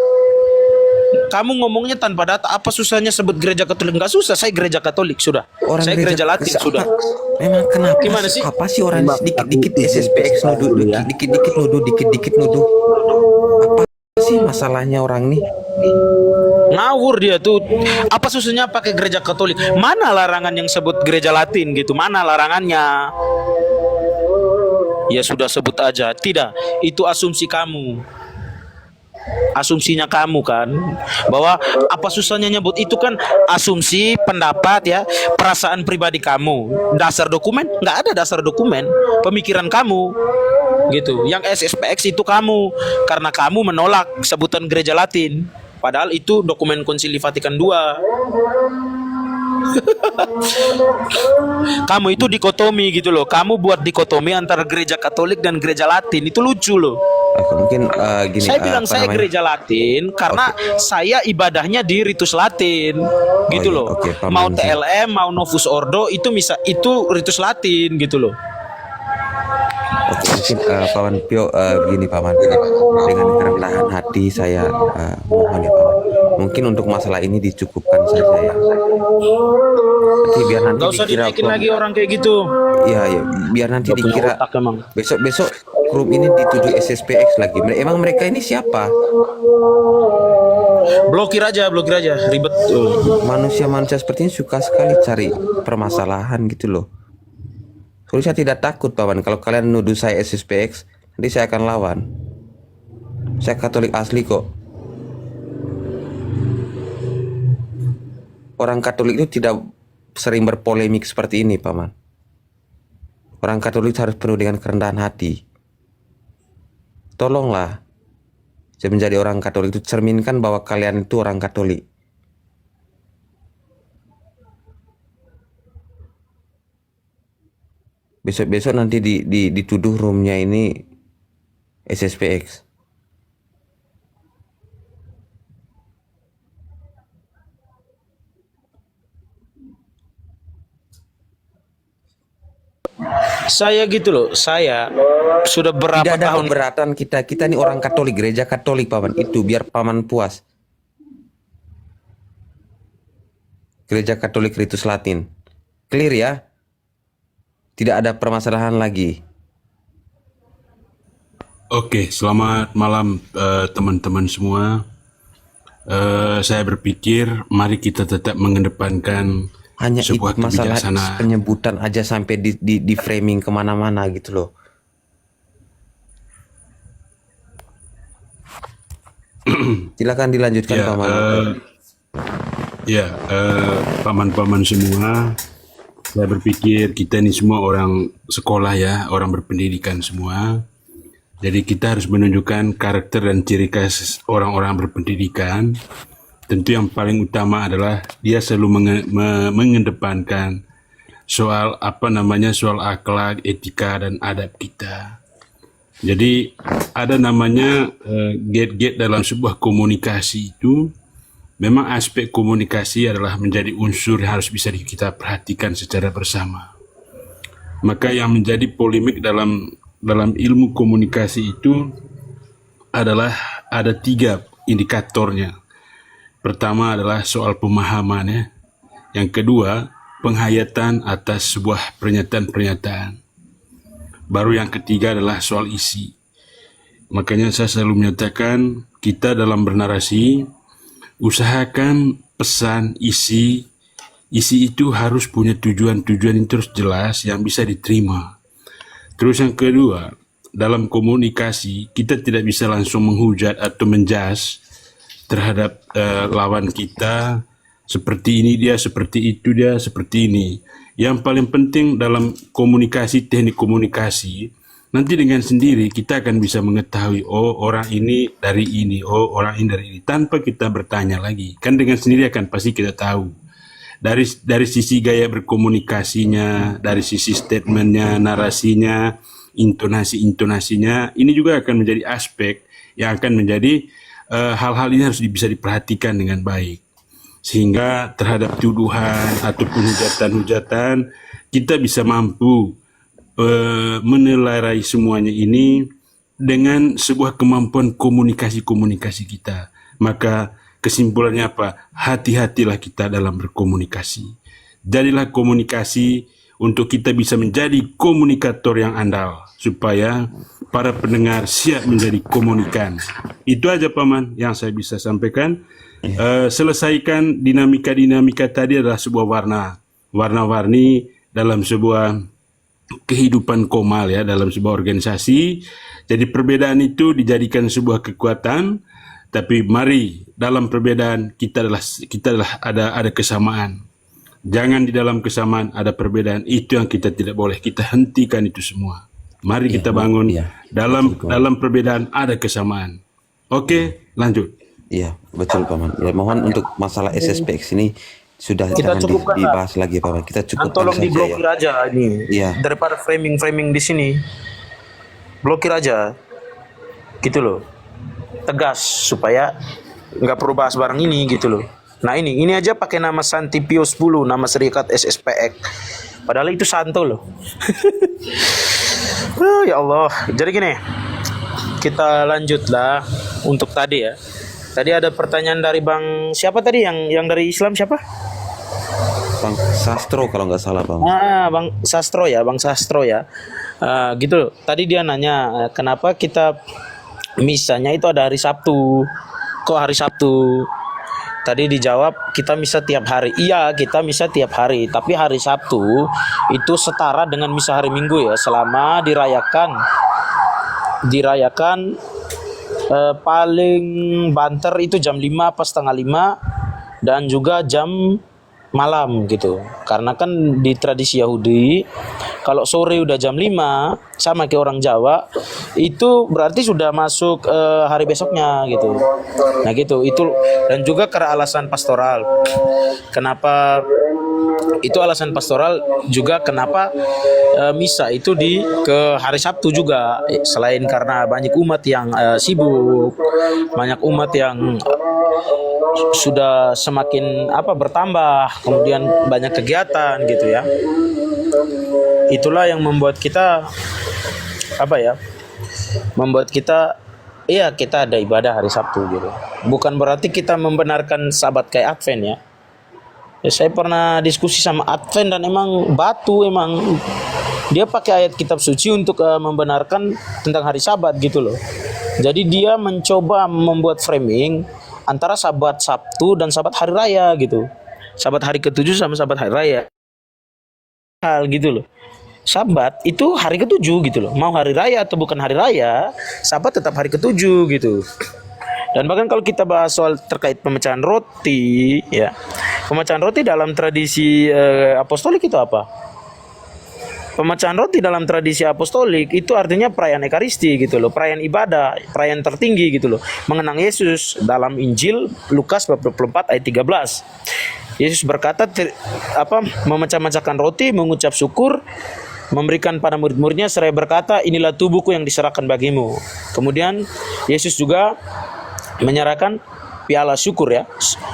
Kamu ngomongnya tanpa data, apa susahnya sebut gereja Katolik? Enggak susah, saya gereja Katolik sudah. Saya gereja Latin sudah. Memang kenapa? Gimana sih? Apa sih orang dikit-dikit SSPX nuduh, dikit-dikit nuduh. Apa sih masalahnya orang nih? Ngawur dia tuh. Apa susahnya pakai gereja Katolik? Mana larangan yang sebut gereja Latin gitu? Mana larangannya? Ya sudah sebut aja. Tidak, itu asumsi kamu. Asumsinya kamu kan, bahwa apa susahnya nyebut, itu kan asumsi, pendapat ya, perasaan pribadi kamu. Dasar dokumen? Nggak ada dasar dokumen. Pemikiran kamu gitu. Yang SSPX itu kamu, karena kamu menolak sebutan gereja Latin. Padahal itu dokumen Konsili Vatikan II. Kamu itu dikotomi gitu loh. Kamu buat dikotomi antara gereja Katolik dan gereja Latin. Itu lucu loh. Mungkin gini. Saya bilang saya gereja Latin karena saya ibadahnya di ritus Latin, gitu loh. Mau TLM, mau Novus Ordo itu ritus Latin, gitu loh. Oke, mungkin Paman Pio begini Paman, dengan kerendahan hati saya mohon ya Paman, mungkin untuk masalah ini dicukupkan saja ya. Nanti biar nanti nggak usah dinaikin lagi orang kayak gitu. Iya, biar nanti dikira besok grup ini dituduh SSPX lagi. Emang mereka ini siapa? Blokir aja, ribet. Manusia-manusia seperti ini suka sekali cari permasalahan gitu loh. Soalnya saya tidak takut Paman, kalau kalian nuduh saya SSPX, nanti saya akan lawan. Saya Katolik asli kok. Orang Katolik itu tidak sering berpolemik seperti ini Paman. Orang Katolik harus penuh dengan kerendahan hati. Tolonglah, saya menjadi orang Katolik itu cerminkan bahwa kalian itu orang Katolik. Besok-besok nanti dituduh roomnya ini SSPX. Saya gitu loh, saya sudah berapa Tidak ada tahun keberatan kita ini orang Katolik, gereja Katolik Paman, itu biar Paman puas. Gereja Katolik ritus Latin, clear ya, tidak ada permasalahan lagi. Oke, selamat malam teman-teman semua. Saya berpikir mari kita tetap mengedepankan Hanya sebuah masalah kebijaksanaan. penyebutan aja sampai di framing kemana-mana gitu loh. Silakan dilanjutkan Ya, Paman. paman-paman semua, saya berpikir kita ini semua orang sekolah ya, orang berpendidikan semua. Jadi kita harus menunjukkan karakter dan ciri khas orang-orang berpendidikan. Tentu yang paling utama adalah dia selalu mengedepankan soal soal akhlak, etika dan adab kita. Jadi ada namanya gate-gate dalam sebuah komunikasi itu. Memang aspek komunikasi adalah menjadi unsur yang harus bisa kita perhatikan secara bersama. Maka yang menjadi polemik dalam ilmu komunikasi itu adalah ada 3 indikatornya. Pertama adalah soal pemahaman ya. Yang kedua, penghayatan atas sebuah pernyataan-pernyataan. Baru yang ketiga adalah soal isi. Makanya saya selalu menyatakan kita dalam bernarasi usahakan pesan isi itu harus punya tujuan yang terus jelas yang bisa diterima. Terus yang kedua, dalam komunikasi kita tidak bisa langsung menghujat atau menjas terhadap lawan kita, seperti ini dia, seperti itu dia, seperti ini. Yang paling penting dalam komunikasi, teknik komunikasi, nanti dengan sendiri kita akan bisa mengetahui, oh orang ini dari ini, oh orang ini dari ini, tanpa kita bertanya lagi. Kan dengan sendiri akan pasti kita tahu. dari sisi gaya berkomunikasinya, dari sisi statementnya, narasinya, intonasinya, ini juga akan menjadi aspek yang akan menjadi hal-hal ini harus bisa diperhatikan dengan baik, sehingga terhadap tuduhan ataupun hujatan-hujatan kita bisa mampu menelarai semuanya ini dengan sebuah kemampuan komunikasi kita. Maka kesimpulannya apa? Hati-hatilah kita dalam berkomunikasi. Jadilah komunikasi untuk kita bisa menjadi komunikator yang andal, supaya para pendengar siap menjadi komunikan. Itu aja Paman yang saya bisa sampaikan. Selesaikan dinamika tadi adalah sebuah warna-warni dalam sebuah kehidupan komal ya, dalam sebuah organisasi. Jadi perbedaan itu dijadikan sebuah kekuatan, tapi mari dalam perbedaan kita adalah ada kesamaan. Jangan di dalam kesamaan ada perbedaan. Itu yang kita tidak boleh. Kita hentikan itu semua. Mari kita bangun dalam perbedaan ada kesamaan. Oke, lanjut. Iya, betul Paman. Ya, mohon untuk masalah SSPX ini sudah Kita jangan cukupkan lah. dibahas lagi Paman. Kita cukupkan Tolong saja ya. diblokir aja ini. Iya. Daripada framing di sini. Blokir aja. Gitu loh. Tegas supaya nggak perlu bahas barang ini gitu loh. Nah ini aja pakai nama Santi Pio 10, nama serikat SSPX. Padahal itu Santo loh. Ya Allah. Jadi gini, kita lanjutlah untuk tadi ya. Tadi ada pertanyaan dari Bang siapa tadi yang dari Islam siapa? Bang Sastro kalau nggak salah Bang. Bang Sastro ya. Gitu loh. Tadi dia nanya kenapa kita misanya itu ada hari Sabtu. Kok hari Sabtu? Tadi dijawab kita misa tiap hari. Iya, kita misa tiap hari. Tapi hari Sabtu itu setara dengan misa hari Minggu ya. Selama dirayakan paling banter itu jam 5 pas setengah 5 dan juga jam malam gitu. Karena kan di tradisi Yahudi kalau sore udah jam 5 sama kayak orang Jawa itu berarti sudah masuk hari besoknya gitu. Nah gitu itu, dan juga karena alasan pastoral. Kenapa itu alasan pastoral juga kenapa misa itu ke hari Sabtu juga, selain karena banyak umat yang sibuk, banyak umat yang sudah semakin bertambah, kemudian banyak kegiatan gitu ya. Itulah yang membuat kita kita ada ibadah hari Sabtu gitu. Bukan berarti kita membenarkan Sabat kayak Advent ya. Saya pernah diskusi sama Advent dan emang dia pakai ayat kitab suci untuk membenarkan tentang hari Sabat gitu loh. Jadi dia mencoba membuat framing antara Sabat Sabtu dan Sabat hari raya gitu. Sabat hari ke-7 sama Sabat hari raya. Hal gitu loh. Sabat itu hari ke-7 gitu loh. Mau hari raya atau bukan hari raya, Sabat tetap hari ke-7 gitu. Dan bahkan kalau kita bahas soal terkait pemecahan roti ya. Pemecahan roti dalam tradisi apostolik itu apa? Pemecahan roti dalam tradisi apostolik itu artinya perayaan Ekaristi gitu loh, perayaan ibadah, perayaan tertinggi gitu loh, mengenang Yesus. Dalam Injil Lukas bab 24 ayat 13. Yesus berkata memecah-mecahkan roti, mengucap syukur, memberikan pada murid-muridnya seraya berkata, inilah tubuhku yang diserahkan bagimu. Kemudian Yesus juga menyerahkan piala syukur ya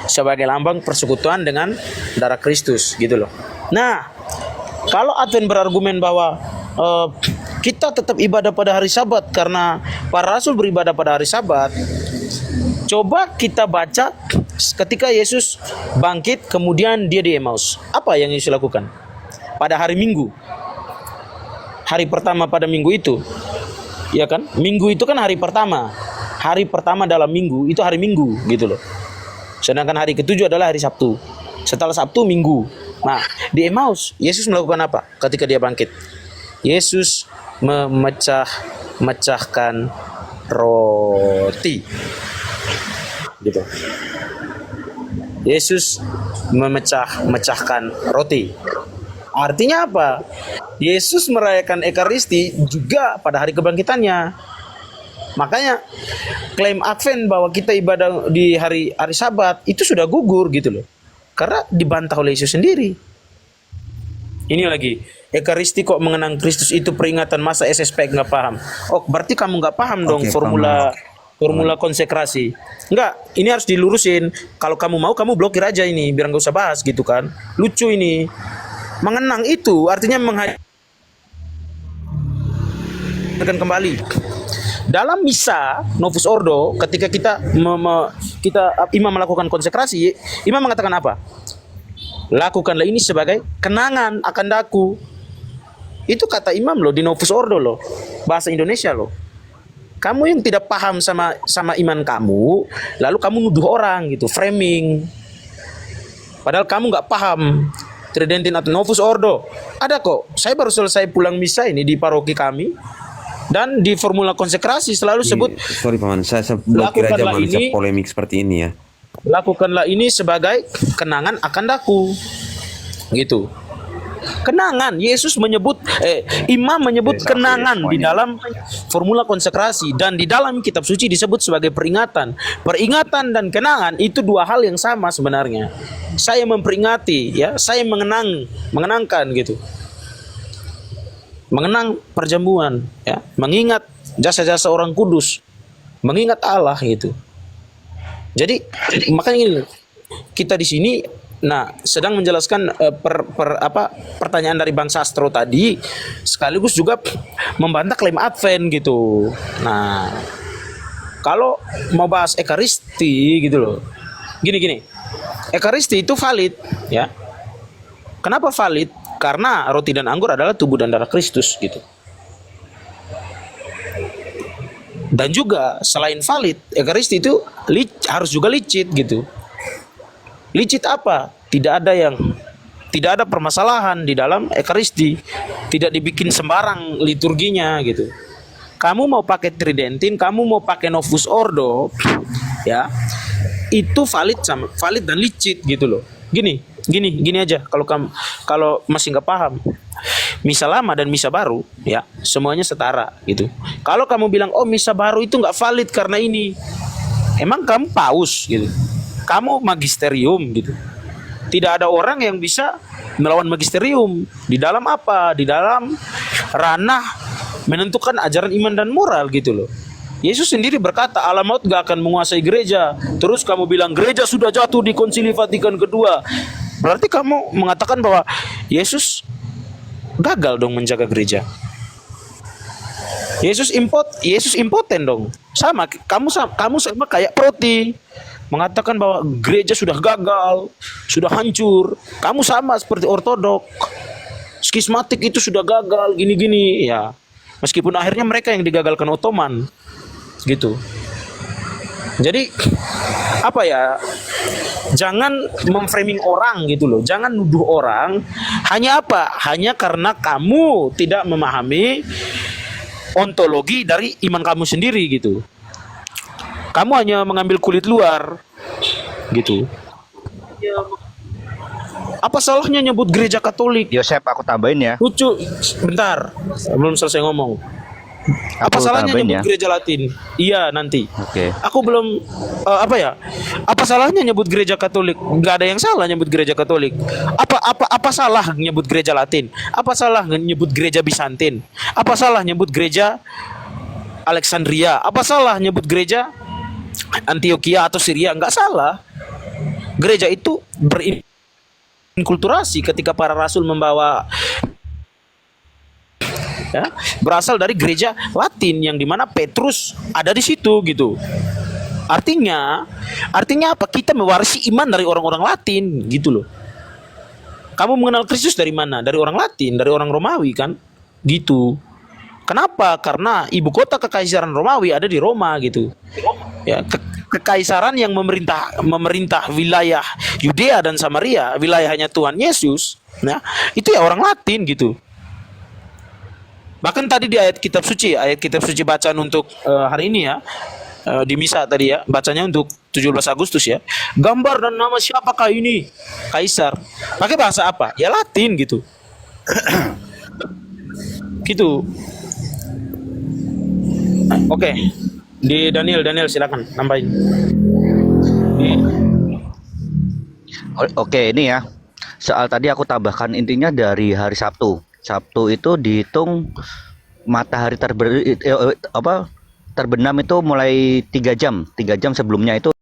sebagai lambang persekutuan dengan darah Kristus gitu loh. Nah, kalau Advent berargumen bahwa kita tetap ibadah pada hari Sabat karena para rasul beribadah pada hari Sabat, coba kita baca ketika Yesus bangkit kemudian dia di Emmaus. Apa yang Yesus lakukan? Pada hari Minggu. Hari pertama pada minggu itu. Ya kan? Minggu itu kan hari pertama. Hari pertama dalam minggu itu hari Minggu gitu loh. Sedangkan hari ke-7 adalah hari Sabtu. Setelah Sabtu Minggu. Nah, di Emmaus Yesus melakukan apa ketika dia bangkit? Yesus memecahkan roti. Gitu. Yesus memecahkan roti. Artinya apa? Yesus merayakan Ekaristi juga pada hari kebangkitannya. Makanya klaim Advent bahwa kita ibadah di hari Sabat itu sudah gugur gitu loh. Karena dibantah oleh Yesus sendiri. Ini lagi, Ekaristi kok mengenang Kristus itu peringatan masa SSP nggak paham. Oh, berarti kamu nggak paham dong Oke, formula konsekrasi. Enggak, ini harus dilurusin. Kalau kamu mau, kamu blokir aja ini, biar nggak usah bahas gitu kan. Lucu ini. Mengenang itu artinya menghadirkan kembali. Dalam misa Novus Ordo, ketika imam melakukan konsekrasi, imam mengatakan apa? Lakukanlah ini sebagai kenangan akan daku. Itu kata imam loh di Novus Ordo loh, bahasa Indonesia loh. Kamu yang tidak paham sama iman kamu, lalu kamu nuduh orang gitu, framing. Padahal kamu nggak paham Tridentin atau Novus Ordo. Ada kok. Saya baru selesai pulang misa ini di paroki kami. Dan di formula konsekrasi selalu sebut, sorry paman, saya blokir aja manusia polemik seperti ini ya. Lakukanlah ini sebagai kenangan akan daku. Gitu. Kenangan, Yesus menyebut, imam menyebut kenangan di dalam formula konsekrasi, dan di dalam kitab suci disebut sebagai peringatan. Peringatan dan kenangan itu dua hal yang sama sebenarnya. Saya memperingati, ya, saya mengenangkan gitu. Mengenang perjamuan, ya, mengingat jasa-jasa orang kudus, mengingat Allah gitu. Jadi makanya ini kita di sini, nah, sedang menjelaskan pertanyaan dari Bang Sastro tadi, sekaligus juga membantah klaim Advent gitu. Nah, kalau mau bahas Ekaristi gitu loh, gini, Ekaristi itu valid, ya. Kenapa valid? Karena roti dan anggur adalah tubuh dan darah Kristus gitu. Dan juga selain valid, Ekaristi itu harus juga licit gitu. Licit apa? Tidak ada permasalahan di dalam Ekaristi. Tidak dibikin sembarang liturginya gitu. Kamu mau pakai Tridentin, kamu mau pakai Novus Ordo, ya, itu valid dan licit gitu loh. Gini aja, kalau masih nggak paham, misa lama dan misa baru, ya, semuanya setara gitu. Kalau kamu bilang, oh misa baru itu nggak valid karena ini, emang kamu paus gitu, kamu magisterium gitu. Tidak ada orang yang bisa melawan magisterium di dalam apa? Di dalam ranah menentukan ajaran iman dan moral gitu loh. Yesus sendiri berkata, alam maut gak akan menguasai gereja. Terus kamu bilang gereja sudah jatuh di Konsili Vatikan kedua. Berarti kamu mengatakan bahwa Yesus gagal dong menjaga gereja. Yesus impoten dong. Kamu sama kayak Proti, mengatakan bahwa gereja sudah gagal, sudah hancur. Kamu sama seperti Ortodok, skismatik itu sudah gagal, gini-gini ya. Meskipun akhirnya mereka yang digagalkan Ottoman gitu. Jadi apa ya, jangan memframing orang gitu loh, jangan nuduh orang hanya karena kamu tidak memahami ontologi dari iman kamu sendiri gitu. Kamu hanya mengambil kulit luar gitu. Apa salahnya nyebut gereja Katolik? Yosep, aku tambahin ya. Lucu, bentar, belum selesai ngomong. Apa salahnya nyebut gereja Latin? Iya, nanti. Oke. Aku belum Apa salahnya nyebut gereja Katolik? Gak ada yang salah nyebut gereja Katolik. Apa salah nyebut gereja Latin? Apa salah nyebut gereja Bizantin? Apa salah nyebut gereja Alexandria? Apa salah nyebut gereja Antioquia atau Syria? Enggak salah. Gereja itu berinkulturasi ketika para rasul membawa, ya, berasal dari gereja Latin yang dimana Petrus ada di situ gitu. Artinya apa? Kita mewarisi iman dari orang-orang Latin gitu loh. Kamu mengenal Kristus dari mana? Dari orang Latin, dari orang Romawi kan? Gitu. Kenapa? Karena ibu kota kekaisaran Romawi ada di Roma gitu. Ya, kekaisaran yang memerintah wilayah Yudea dan Samaria, wilayahnya Tuhan Yesus, nah, itu ya orang Latin gitu. Bahkan tadi di ayat kitab suci bacaan untuk hari ini ya, di misa tadi ya, bacanya untuk 17 Agustus ya. Gambar dan nama siapakah ini? Kaisar. Pakai bahasa apa? Ya Latin gitu. Gitu. Oke. Di Daniel silakan nambahin. Oke, ini ya. Soal tadi aku tambahkan intinya dari hari Sabtu. Sabtu itu dihitung matahari terbenam itu mulai 3 jam. 3 jam sebelumnya itu